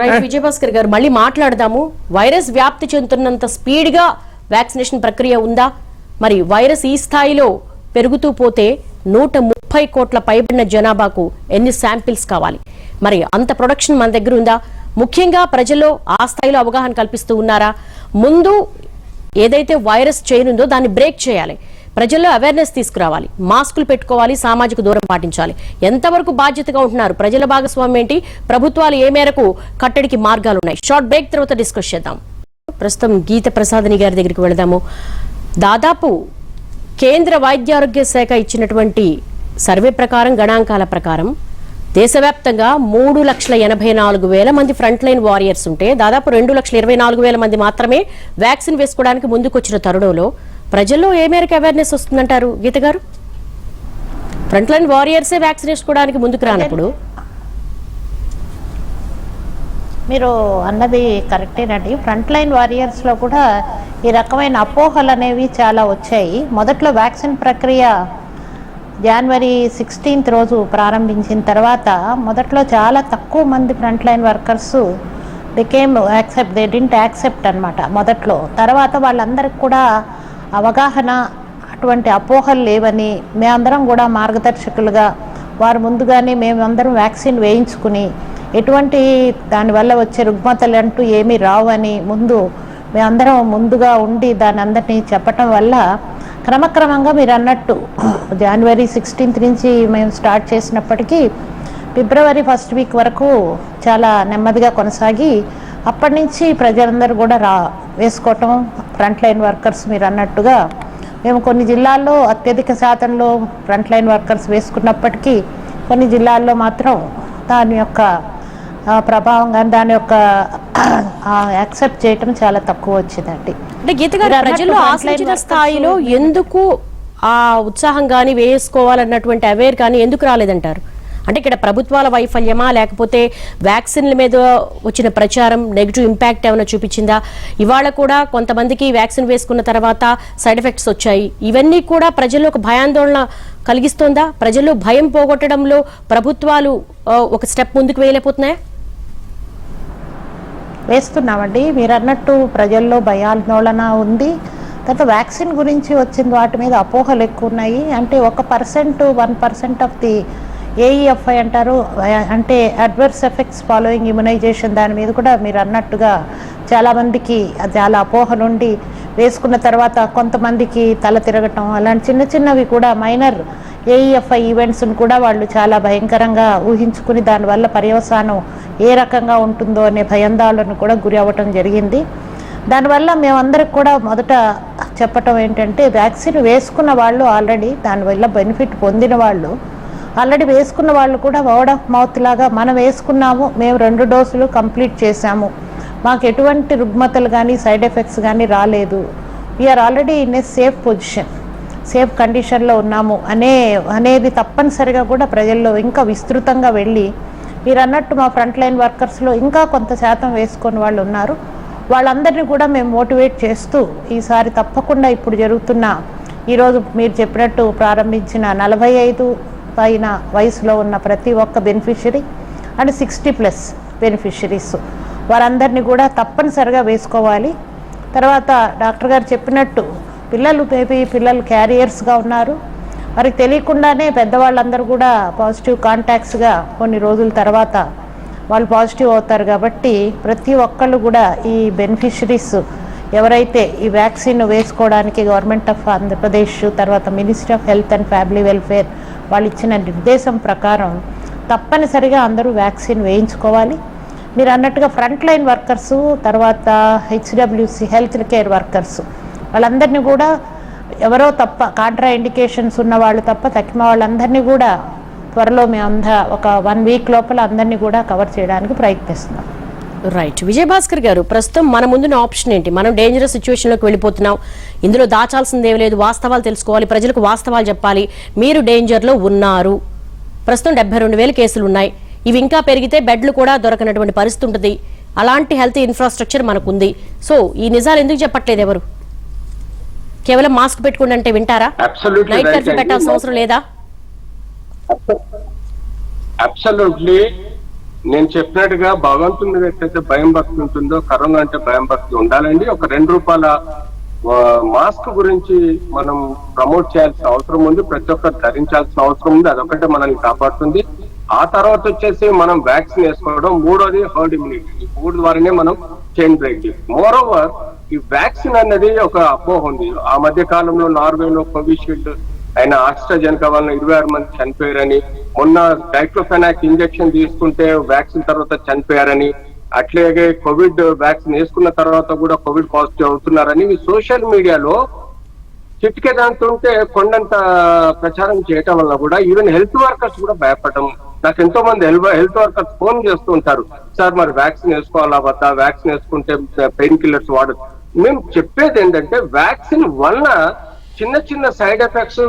Right Vijayabhaskar గారు, మళ్ళీ మాట్లాడదాము. వైరస్ వ్యాప్తి చెందుతున్నంత స్పీడ్గా వ్యాక్సినేషన్ ప్రక్రియ ఉందా? మరి వైరస్ ఈ స్థాయిలో పెరుగుతూ పోతే 130 కోట్ల పైబడిన జనాభాకు ఎన్ని శాంపిల్స్ కావాలి? మరి అంత ప్రొడక్షన్ మన దగ్గర ఉందా? ముఖ్యంగా ప్రజల్లో ఆ స్థాయిలో అవగాహన కల్పిస్తూ ఉన్నారా? ముందు ఏదైతే వైరస్ చైన్ ఉందో దాన్ని బ్రేక్ చేయాలి, ప్రజల్లో అవేర్నెస్ తీసుకురావాలి, మాస్కులు పెట్టుకోవాలి, సామాజిక దూరం పాటించాలి. ఎంతవరకు బాధ్యతగా ఉంటున్నారు? ప్రజల భాగస్వామ్యం ఏంటి? ప్రభుత్వాలు ఏ మేరకు కట్టడికి మార్గాలు ఉన్నాయి? షార్ట్ బ్రేక్ తర్వాత డిస్కస్ చేద్దాం. ప్రస్తుతం గీత ప్రసాదని గారి దగ్గరికి వెళదాము. దాదాపు కేంద్ర వైద్యారోగ్య శాఖ ఇచ్చినటువంటి సర్వే ప్రకారం, గణాంకాల ప్రకారం దేశవ్యాప్తంగా 3,84,000 మంది ఫ్రంట్ లైన్ వారియర్స్ ఉంటే దాదాపు 2,24,000 మంది మాత్రమే వ్యాక్సిన్ వేసుకోవడానికి ముందుకొచ్చిన తరుణంలో ప్రజల్లో ఏ మేరకు అవేర్నెస్ వస్తుందంటారు గీత గారు? ఫ్రంట్ లైన్ వారియర్సే వ్యాక్సిన్ వేసుకోవడానికి ముందుకు రానప్పుడు మీరు అన్నది కరెక్టేనండి. ఫ్రంట్ లైన్ వారియర్స్లో కూడా ఈ రకమైన అపోహలు అనేవి చాలా వచ్చాయి. మొదట్లో వ్యాక్సిన్ ప్రక్రియ జనవరి 16th రోజు ప్రారంభించిన తర్వాత మొదట్లో చాలా తక్కువ మంది front line workers they didn't accept అనమాట మొదట్లో. తర్వాత వాళ్ళందరికీ కూడా అవగాహన, అటువంటి అపోహలు లేవని, మేమందరం కూడా మార్గదర్శకులుగా వారు ముందుగానే మేమందరం వ్యాక్సిన్ వేయించుకుని ఎటువంటి దానివల్ల వచ్చే రుగ్మతలు అంటూ ఏమీ రావని మేమందరం ముందుగా ఉండి దాని అందరినీ చెప్పటం వల్ల క్రమక్రమంగా మీరు అన్నట్టు జనవరి 16th నుంచి మేము స్టార్ట్ చేసినప్పటికీ ఫిబ్రవరి 1st వీక్ వరకు చాలా నెమ్మదిగా కొనసాగి అప్పటి నుంచి ప్రజలందరూ కూడా వేసుకోవటం, ఫ్రంట్ లైన్ వర్కర్స్ మీరు అన్నట్టుగా మేము కొన్ని జిల్లాల్లో అత్యధిక శాతంలో ఫ్రంట్ లైన్ వర్కర్స్ వేసుకున్నప్పటికీ కొన్ని జిల్లాల్లో మాత్రం దాని యొక్క ప్రభావం కానీ దాని యొక్క యాక్సెప్ట్ చేయటం చాలా తక్కువ వచ్చిందండి. అంటే గీత గారు, ప్రజల్లో ఆశించిన స్థాయిలో ఎందుకు ఆ ఉత్సాహం కానీ వేసుకోవాలన్నటువంటి అవేర్ కానీ ఎందుకు రాలేదంటారు? అంటే ఇక్కడ ప్రభుత్వాల వైఫల్యమా, లేకపోతే వ్యాక్సిన్ల మీద వచ్చిన ప్రచారం నెగిటివ్ ఇంపాక్ట్ ఏమైనా చూపించిందా? ఇవాళ కూడా కొంతమందికి వ్యాక్సిన్ వేసుకున్న తర్వాత సైడ్ ఎఫెక్ట్స్ వచ్చాయి. ఇవన్నీ కూడా ప్రజల్లో ఒక భయాందోళన కలిగిస్తోందా? ప్రజల్లో భయం పోగొట్టడంలో ప్రభుత్వాలు ఒక స్టెప్ ముందుకు వేయలేకపోతున్నాయా? వేస్తున్నామండి. మీరు అన్నట్టు ప్రజల్లో భయాందోళన ఉంది. తర్వాత వ్యాక్సిన్ గురించి వచ్చిన వాటి మీద అపోహలు ఎక్కువ ఉన్నాయి. అంటే 1% ఆఫ్ ది AEFI అంటారు, అంటే అడ్వర్స్ ఎఫెక్ట్స్ ఫాలోయింగ్ ఇమ్యునైజేషన్, దాని మీద కూడా మీరు అన్నట్టుగా చాలామందికి చాలా అపోహలు ఉండి వేసుకున్న తర్వాత కొంతమందికి తల తిరగటం, అలాంటి చిన్న చిన్నవి కూడా మైనర్ AEFI ఈవెంట్స్ను కూడా వాళ్ళు చాలా భయంకరంగా ఊహించుకుని దానివల్ల పర్యవసానం ఏ రకంగా ఉంటుందో అనే భయాందోళనకు కూడా గురి అవ్వటం జరిగింది. దానివల్ల మేమందరికి కూడా మొదట చెప్పటం ఏంటంటే, వ్యాక్సిన్ వేసుకున్న వాళ్ళు ఆల్రెడీ దానివల్ల బెనిఫిట్ పొందిన వాళ్ళు ఆల్రెడీ వేసుకున్న వాళ్ళు కూడా వర్డ్ ఆఫ్ మౌత్ లాగా మనం వేసుకున్నాము, మేము 2 డోసులు కంప్లీట్ చేశాము, మాకు ఎటువంటి రుగ్మతలు కానీ సైడ్ ఎఫెక్ట్స్ కానీ రాలేదు, we are already in a safe position, safe కండిషన్లో ఉన్నాము అనేది తప్పనిసరిగా కూడా ప్రజల్లో ఇంకా విస్తృతంగా వెళ్ళి, మీరు అన్నట్టు మా ఫ్రంట్ లైన్ వర్కర్స్లో ఇంకా కొంత శాతం వేసుకొని వాళ్ళు ఉన్నారు. వాళ్ళందరినీ కూడా మేము మోటివేట్ చేస్తూ ఈసారి తప్పకుండా ఇప్పుడు జరుగుతున్న, ఈరోజు మీరు చెప్పినట్టు ప్రారంభించిన 45 పైన వయసులో ఉన్న ప్రతి ఒక్క బెనిఫిషరీ అండ్ 60+ బెనిఫిషరీస్ వారందరినీ కూడా తప్పనిసరిగా వేసుకోవాలి. తర్వాత డాక్టర్ గారు చెప్పినట్టు పిల్లలు క్యారియర్స్గా ఉన్నారు, వారికి తెలియకుండానే పెద్దవాళ్ళందరూ కూడా పాజిటివ్ కాంటాక్ట్స్గా కొన్ని రోజుల తర్వాత వాళ్ళు పాజిటివ్ అవుతారు. కాబట్టి ప్రతి ఒక్కళ్ళు కూడా ఈ బెనిఫిషరీస్ ఎవరైతే ఈ వ్యాక్సిన్ వేసుకోవడానికి గవర్నమెంట్ ఆఫ్ ఆంధ్రప్రదేశ్, తర్వాత ministry of health and family welfare వాళ్ళు ఇచ్చిన నిర్దేశం ప్రకారం తప్పనిసరిగా అందరూ వ్యాక్సిన్ వేయించుకోవాలి. మీరు అన్నట్టుగా ఫ్రంట్ లైన్ వర్కర్సు, తర్వాత HWC హెల్త్ కేర్ వర్కర్సు వాళ్ళందరినీ కూడా ఎవరో తప్ప కాంట్రా ఇండికేషన్స్ ఉన్న వాళ్ళు తప్ప తక్కిన వాళ్ళందరినీ కూడా త్వరలో మేము ఒక 1 వీక్ లోపల అందరినీ కూడా కవర్ చేయడానికి ప్రయత్నిస్తున్నాం. రైట్. విజయభాస్కర్ గారు, ప్రస్తుతం మన ముందున్న ఆప్షన్ ఏంటి? మనం డేంజరస్ సిచ్యువేషన్లోకి వెళ్ళిపోతున్నాం, ఇందులో దాచాల్సిందేం లేదు, వాస్తవాలు తెలుసుకోవాలి, ప్రజలకు వాస్తవాలు చెప్పాలి. మీరు డేంజర్లో ఉన్నారు. ప్రస్తుతం 72,000 కేసులు ఉన్నాయి. ఇవి ఇంకా పెరిగితే బెడ్లు కూడా దొరకనటువంటి పరిస్థితి ఉంటుంది. అలాంటి హెల్త్ ఇన్ఫ్రాస్ట్రక్చర్ మనకుంది. సో ఈ నిజాలు ఎందుకు చెప్పట్లేదు ఎవరు? కేవలం మాస్క్ పెట్టుకోండి అంటే వింటారా? నైట్ కర్ఫ్యూ పెట్టాల్సిన అవసరం లేదా? అబ్సల్యూట్లీ. నేను చెప్పినట్టుగా భగవంతుని ఎట్లయితే భయం భక్తి ఉంటుందో కరోనా అంటే భయం భక్తి ఉండాలండి. ఒక ₹2 మాస్క్ గురించి మనం ప్రమోట్ చేయాల్సిన అవసరం ఉంది. ప్రతి ఒక్కరు ధరించాల్సిన అవసరం ఉంది. అదొకటే మనల్ని కాపాడుతుంది. ఆ తర్వాత వచ్చేసి మనం వ్యాక్సిన్ వేసుకోవడం, మూడోది హర్డ్ ఇమ్యూనిటీ. ఈ 3 ద్వారానే మనం చైన్ బ్రేక్. మోర్ ఓవర్ ఈ వ్యాక్సిన్ అనేది ఒక అపోహ ఉంది. ఆ మధ్య కాలంలో నార్వేలో కోవిషీల్డ్ అయిన ఆస్ట్రాజెనకా వలన 26 మంది చనిపోయారని, మొన్న డైక్లోఫెనాక్ ఇంజెక్షన్ తీసుకుంటే వ్యాక్సిన్ తర్వాత చనిపోయారని, అట్లాగే కోవిడ్ వ్యాక్సిన్ వేసుకున్న తర్వాత కూడా కోవిడ్ పాజిటివ్ అవుతున్నారని సోషల్ మీడియాలో చిట్కేదంటుంటే కొండంత ప్రచారం చేయటం వల్ల కూడా ఈవెన్ హెల్త్ వర్కర్స్ కూడా భయపడడం. నాకు ఎంతో మంది హెల్త్ వర్కర్స్ ఫోన్ చేస్తూ ఉంటారు, సార్ మరి వ్యాక్సిన్ వేసుకోవాలా వద్దా, వ్యాక్సిన్ వేసుకుంటే పెయిన్ కిల్లర్స్ వాడదు. మేము చెప్పేది ఏంటంటే వ్యాక్సిన్ వల్ల చిన్న చిన్న సైడ్ ఎఫెక్ట్స్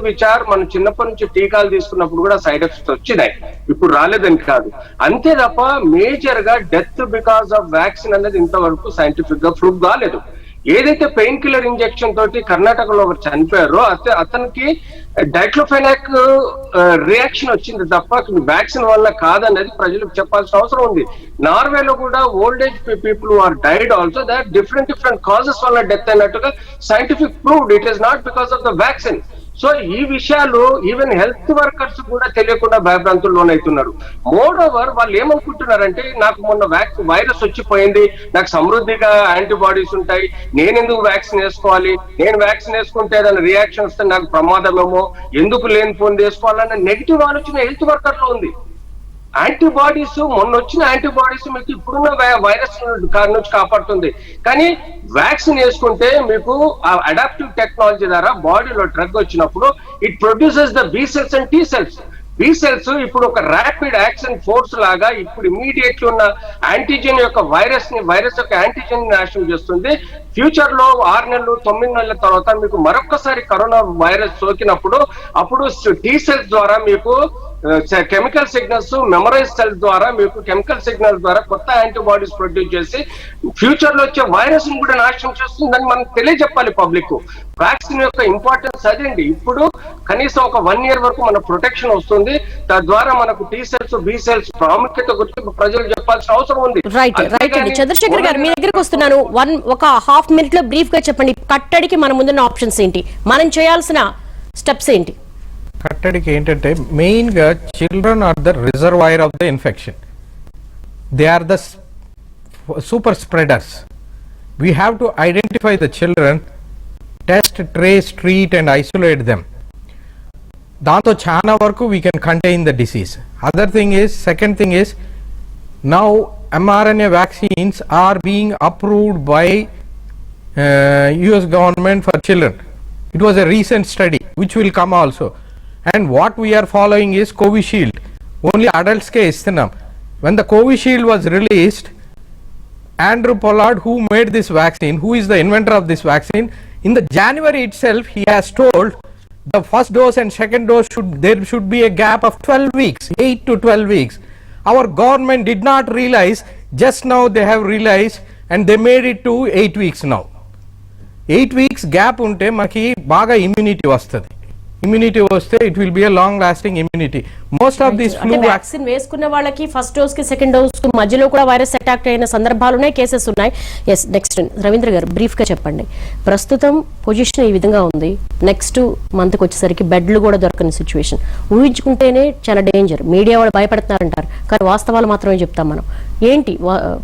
మనం చిన్నప్పటి నుంచి టీకాలు తీసుకున్నప్పుడు కూడా సైడ్ ఎఫెక్ట్స్ వచ్చినాయి, ఇప్పుడు రాలేదని కాదు. అంతే తప్ప మేజర్ గా డెత్ బికాస్ ఆఫ్ వ్యాక్సిన్ అనేది ఇంతవరకు సైంటిఫిక్ గా ప్రూవ్ కాలేదు. ఏదైతే పెయిన్ కిల్లర్ ఇంజెక్షన్ తోటి కర్ణాటకలో ఒకరు చనిపోయారో అతనికి డైక్లోఫెనాక్ రియాక్షన్ వచ్చింది తప్ప వ్యాక్సిన్ వల్ల కాదనేది ప్రజలకు చెప్పాల్సిన అవసరం ఉంది. నార్వేలో కూడా old age people are died also, that different causes వల్ల డెత్ అయినట్టుగా scientific proved. It is not because of the vaccine. So ఈ విషయాలు ఈవెన్ హెల్త్ వర్కర్స్ కూడా తెలియకుండా భయభ్రాంతులు లోనవుతున్నారు. మోర్ ఓవర్ వాళ్ళు ఏమనుకుంటున్నారంటే, నాకు మొన్న వైరస్ వచ్చిపోయింది, నాకు సమృద్ధిగా యాంటీబాడీస్ ఉంటాయి, నేను ఎందుకు వ్యాక్సిన్ వేసుకోవాలి, నేను వ్యాక్సిన్ వేసుకుంటే ఏదైనా రియాక్షన్ వస్తే నాకు ప్రమాదమేమో, ఎందుకు లేని ఫోన్ వేసుకోవాలన్న నెగిటివ్ ఆలోచన హెల్త్ వర్కర్ లో ఉంది. యాంటీబాడీస్ మొన్న వచ్చిన యాంటీబాడీస్ మీకు ఇప్పుడున్న వైరస్ నుంచి కాపాడుతుంది. కానీ వ్యాక్సిన్ వేసుకుంటే మీకు ఆ అడాప్టివ్ టెక్నాలజీ ద్వారా బాడీలో డ్రగ్ వచ్చినప్పుడు it produces the B cells and T cells. B cells ఇప్పుడు ఒక ర్యాపిడ్ యాక్షన్ ఫోర్స్ లాగా ఇప్పుడు ఇమీడియట్లీ ఉన్న యాంటీజెన్ యొక్క వైరస్ యొక్క యాంటీజెన్ నాశనం చేస్తుంది. ఫ్యూచర్ లో 6 నెలలు 9 నెలల తర్వాత మీకు మరొకసారి కరోనా వైరస్ సోకినప్పుడు అప్పుడు టీ సెల్స్ ద్వారా మీకు కెమికల్ సిగ్నల్స్, మెమరైజ్ సెల్స్ ద్వారా మీకు కెమికల్ సిగ్నల్స్ ద్వారా కొత్త యాంటీబాడీస్ ప్రొడ్యూస్ చేసి ఫ్యూచర్ లో వచ్చే వైరస్ ని కూడా నాశనం చేస్తుందని మనం తెలియజెప్పాలి పబ్లిక్. వ్యాక్సిన్ యొక్క ఇంపార్టెన్స్ అదండి. ఇప్పుడు కనీసం ఒక 1 year వరకు మన ప్రొటెక్షన్ వస్తుంది. తద్వారా మనకు టీ సెల్స్, బి సెల్స్ ప్రాముఖ్యత గురించి ప్రజలకు చెప్పాల్సిన అవసరం ఉంది. రైట్ అండి. చంద్రశేఖర్ గారు, మీ దగ్గరకు వస్తున్నాను. ఒక ½ minute లో బ్రీఫ్ గా చెప్పండి, కట్టడికి మన ముందున్న ఆప్షన్స్ ఏంటి, మనం చేయాల్సిన స్టెప్స్ ఏంటి? కట్టడికి ఏంటంటే మెయిన్ గా children are the reservoir of the infection. They are the super spreaders. We have to identify the children, test, trace, treat and isolate them. దాంతో చాలా వరకు we can contain the disease. Other thing is, second thing is, now mRNA vaccines are being approved by US government for children. It was a recent study which will come also. And what we are following is Covishield. Only adults ke istunam. When the Covishield was released, Andrew Pollard, who made this vaccine, who is the inventor of this vaccine, in the January itself he has told the first dose and second dose there should be a gap of 12 weeks, 8 to 12 weeks. Our government did not realize, just now they have realized and they made it to 8 weeks now. 8 weeks gap unte maki baga immunity vastadi. Immunity vaste it will be a long lasting immunity. Most of these flu vaccine వేసుకున్న వాళ్ళకి first dose కి second dose కి మధ్యలో కూడా virus attack అయిన సందర్భాలు ఉన్నాయి, cases ఉన్నాయి. ఎస్, నెక్స్ట్ రవీంద్ర గారు బ్రీఫ్ గా చెప్పండి. ప్రస్తుతం పొజిషన్ ఈ విధంగా ఉంది. నెక్స్ట్ మంత్ కి వచ్చేసరికి బెడ్లు కూడా దొరకని సిచ్యువేషన్. ఊహించుకుంటేనే చాలా డేంజర్. మీడియా వాళ్ళు భయపడుతున్నారంటారు, కానీ వాస్తవాలు మాత్రమే చెప్తాం మనం. ఏంటి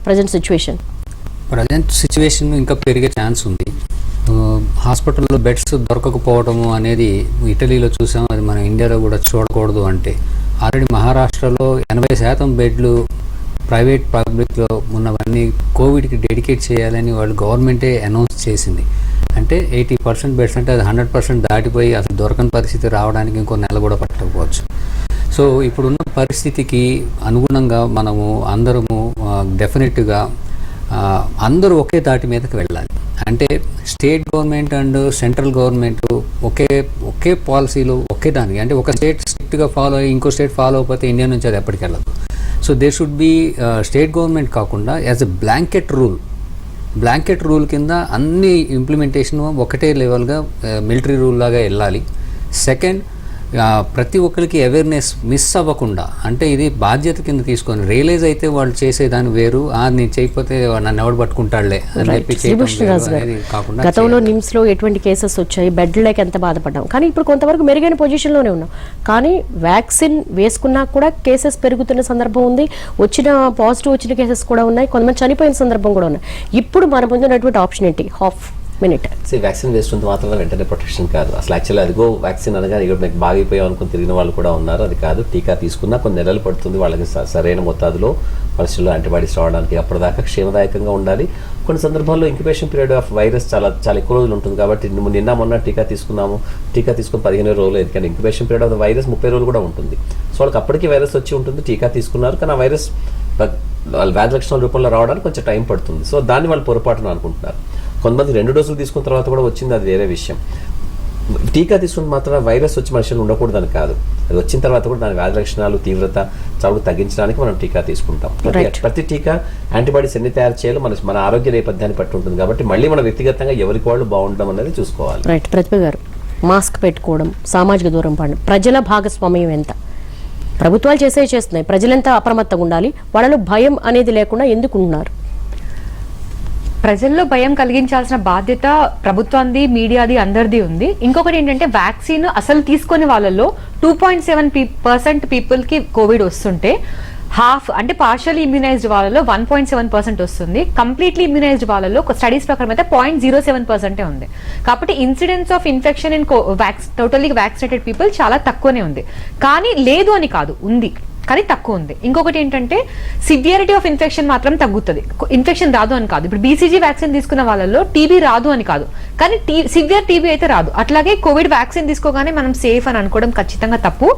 ప్రజెంట్ సిచ్యువేషన్? ప్రజెంట్ సిచ్యువేషన్ ఇంకా పెరిగే ఛాన్స్ ఉంది. హాస్పిటల్లో బెడ్స్ దొరకకపోవడము అనేది ఇటలీలో చూసాం, అది మనం ఇండియాలో కూడా చూడకూడదు. అంటే ఆల్రెడీ మహారాష్ట్రలో 80% బెడ్లు ప్రైవేట్ పబ్లిక్లో ఉన్నవన్నీ కోవిడ్కి డెడికేట్ చేయాలని వాళ్ళు గవర్నమెంటే అనౌన్స్ చేసింది. అంటే 80% బెడ్స్ అంటే అది 100% దాటిపోయి అసలు దొరకని పరిస్థితి రావడానికి ఇంకో నెల కూడా పట్టకపోవచ్చు. సో ఇప్పుడున్న పరిస్థితికి అనుగుణంగా మనము అందరము డెఫినెట్గా అందరూ ఒకే తాటి మీదకి వెళ్ళాలి. అంటే state government and central government ఒకే పాలసీలు ఒకే దానికి, అంటే ఒక స్టేట్ స్ట్రిక్ట్గా ఫాలో అయ్యి ఇంకో స్టేట్ ఫాలో అయిపోతే ఇండియా నుంచి అది ఎప్పటికి వెళ్ళదు. So they should be state government కాకుండా యాజ్ ఎ బ్లాంకెట్ రూల్ కింద అన్ని ఇంప్లిమెంటేషన్ ఒకటే లెవెల్గా మిలిటరీ రూల్ లాగా వెళ్ళాలి. సెకండ్, ప్రతి ఒక్కరికి అవేర్నెస్ మిస్ అవ్వకుండా, అంటే ఇది బాధ్యత కింద తీసుకొని రియలైజ్ అయితే వాళ్ళు చేసేదాన్ని వేరు, నేను చేయకపోతే నన్ను ఎవడు పట్టుకుంటాడులే అని చెప్పి కాకుండా. గతంలో నిమ్స్ లో ఎటువంటి కేసెస్ వచ్చాయి, బెడ్ లేక ఎంత బాధపడ్డాం, కానీ ఇప్పుడు కొంతవరకు మెరుగైన పొజిషన్ లోనే ఉన్నాం. కానీ వ్యాక్సిన్ వేసుకున్నా కూడా కేసెస్ పెరుగుతున్న సందర్భం ఉంది, పాజిటివ్ వచ్చిన కేసెస్ కూడా ఉన్నాయి, కొంతమంది చనిపోయిన సందర్భం కూడా ఉన్నాయి. ఇప్పుడు మన ముందున్నటువంటి ఆప్షన్ ఏంటి? Half minute. వ్యాక్సిన్ వేసుకుంటే మాత్రం వెంటనే ప్రొటెక్షన్ కాదు. అసలు యాక్చువల్లీ అదిగో వ్యాక్సిన్ అనగా ఇక్కడ మీకు బాగైపోయాం అనుకుని తిరిగిన వాళ్ళు కూడా ఉన్నారు. అది కాదు, టీకా తీసుకున్నా కొన్ని నెలలు పడుతుంది వాళ్ళకి సరైన మొత్తాదులో పరిస్థితుల్లో యాంటీబాడీస్ రావడానికి. అప్పటిదాకా క్షేమదాయకంగా ఉండాలి. కొన్ని సందర్భాల్లో ఇంక్యుబేషన్ పీరియడ్ ఆఫ్ వైరస్ చాలా ఎక్కువ రోజులు ఉంటుంది. కాబట్టి నిన్న మొన్న టీకా తీసుకుని 15 రోజులు అయింది, కానీ incubation period of the virus 30 రోజులు కూడా ఉంటుంది. సో వాళ్ళకి అప్పటికి వైరస్ వచ్చి ఉంటుంది, టీకా తీసుకున్నారు, కానీ ఆ వైరస్ వాళ్ళ వ్యాధి లక్షణాల రూపంలో రావడానికి కొంచెం టైం పడుతుంది. సో దాన్ని వాళ్ళు పొరపాటున అనుకుంటున్నారు. కొంతమంది 2 డోసులు తీసుకున్న తర్వాత కూడా వచ్చింది, అది వేరే విషయం. టీకా తీసుకున్న మాత్రం వైరస్ వచ్చి మనుషులు ఉండకూడదని కాదు, అది వచ్చిన తర్వాత కూడా దాని వ్యాధి లక్షణాలు తీవ్రత చావుకు తగ్గించడానికి మనం టీకా తీసుకుంటాం. ప్రతి టీకా యాంటీబాడీస్ ఎన్ని తయారు చేయాలో మన ఆరోగ్య నేపథ్యాన్ని పట్టి ఉంటుంది. కాబట్టి మళ్ళీ మన వ్యక్తిగతంగా ఎవరికి వాళ్ళు బాగుండడం అనేది చూసుకోవాలి. రైట్. ప్రతిభ గారు, మాస్క్ పెట్టుకోవడం, సామాజిక దూరం పాడడం, ప్రజల భాగస్వామ్యం ఎంత? ప్రభుత్వాలు చేస్తున్నాయి, ప్రజలెంత అప్రమత్తంగా ఉండాలి? వాళ్ళలో భయం అనేది లేకుండా ఎందుకు ఉన్నారు? ప్రజల్లో భయం కలిగించాల్సిన బాధ్యత ప్రభుత్వాన్ని, మీడియాది, అందరిది ఉంది. ఇంకొకటి ఏంటంటే వ్యాక్సిన్ అసలు తీసుకునే వాళ్ళలో 2.7% పీపుల్కి కోవిడ్ వస్తుంటే హాఫ్ అంటే పార్షియల్లీ ఇమ్యూనైజ్డ్ వాళ్ళలో 1.7% వస్తుంది. కంప్లీట్లీ ఇమ్యూనైజ్డ్ వాళ్ళలో స్టడీస్ ప్రకారం అయితే 0.07% ఉంది. కాబట్టి incidence of infection in totally vaccinated people చాలా తక్కువనే ఉంది. కానీ లేదు అని కాదు, ఉంది, కానీ తక్కువ ఉంది. ఇంకొకటి ఏంటంటే సివియారిటీ ఆఫ్ ఇన్ఫెక్షన్ మాత్రం తగ్గుతుంది. ఇన్ఫెక్షన్ రాదు అని కాదు. ఇప్పుడు BCG వ్యాక్సిన్ తీసుకున్న వాళ్ళలో టీబీ రాదు అని కాదు, కానీ సివియర్ టీబీ అయితే రాదు. అట్లాగే కోవిడ్ వ్యాక్సిన్ తీసుకోగానే మనం సేఫ్ అని అనుకోవడం ఖచ్చితంగా తప్పు.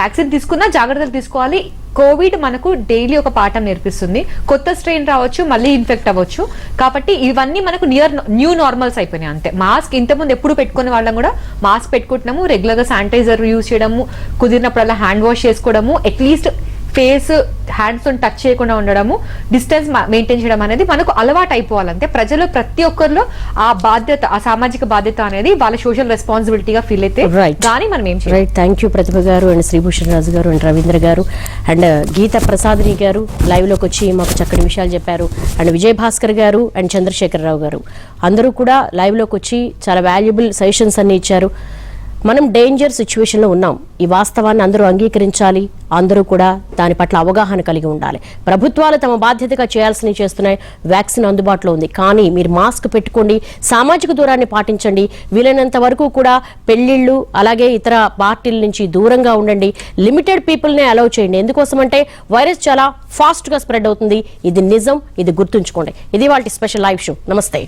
వ్యాక్సిన్ తీసుకున్నా జాగ్రత్తలు తీసుకోవాలి. కోవిడ్ మనకు డైలీ ఒక పాఠం నేర్పిస్తుంది. కొత్త స్ట్రెయిన్ రావచ్చు, మళ్ళీ ఇన్ఫెక్ట్ అవ్వచ్చు. కాబట్టి ఇవన్నీ మనకు న్యూ నార్మల్స్ అయిపోయినాయి అంతే. మాస్క్ ఇంతకుముందు ఎప్పుడు పెట్టుకునే వాళ్ళం కూడా మాస్క్ పెట్టుకుంటున్నాము, రెగ్యులర్గా శానిటైజర్ యూజ్ చేయడము, కుదిరినప్పుడల్లా హ్యాండ్ వాష్ చేసుకోవడము, అట్లీస్ట్ ఫేస్ హ్యాండ్స్ తో టచ్ చేయకుండా ఉండడము, డిస్టెన్స్ మెయింటైన్ చేయడం అనేది మనకు అలవాటు అయిపోవాలంటే ప్రజలు ప్రతి ఒక్కరిలో ఆ బాధ్యత, ఆ సామాజిక బాధ్యత అనేది వాళ్ళ సోషల్ రెస్పాన్సిబిలిటీగా ఫీల్ అయితే కానీ మనం ఏం చేయాలి. థ్యాంక్ యూ ప్రతిభ గారు అండ్ శ్రీభూషణ్ రాజు గారు అండ్ రవీంద్ర గారు అండ్ గీతా ప్రసాదిని గారు లైవ్ లోకి వచ్చి మాకు చక్కటి విషయాలు చెప్పారు. అండ్ విజయ్ భాస్కర్ గారు అండ్ చంద్రశేఖరరావు గారు అందరూ కూడా లైవ్ లోకి వచ్చి చాలా వాల్యుబుల్ సజెషన్స్ అన్ని ఇచ్చారు. మనం డేంజర్ సిచ్యువేషన్లో ఉన్నాం, ఈ వాస్తవాన్ని అందరూ అంగీకరించాలి, అందరూ కూడా దాని పట్ల అవగాహన కలిగి ఉండాలి. ప్రభుత్వాలు తమ బాధ్యతగా చేయాల్సినవి చేస్తున్నాయి, వ్యాక్సిన్ అందుబాటులో ఉంది, కానీ మీరు మాస్క్ పెట్టుకోండి, సామాజిక దూరాన్ని పాటించండి, వీలైనంత వరకు కూడా పెళ్లిళ్ళు అలాగే ఇతర పార్టీల నుంచి దూరంగా ఉండండి, లిమిటెడ్ పీపుల్నే అలౌ చేయండి. ఎందుకోసమంటే వైరస్ చాలా ఫాస్ట్గా స్ప్రెడ్ అవుతుంది. ఇది నిజం, ఇది గుర్తుంచుకోండి. ఇది వాళ్ళ స్పెషల్ లైవ్ షో. నమస్తే.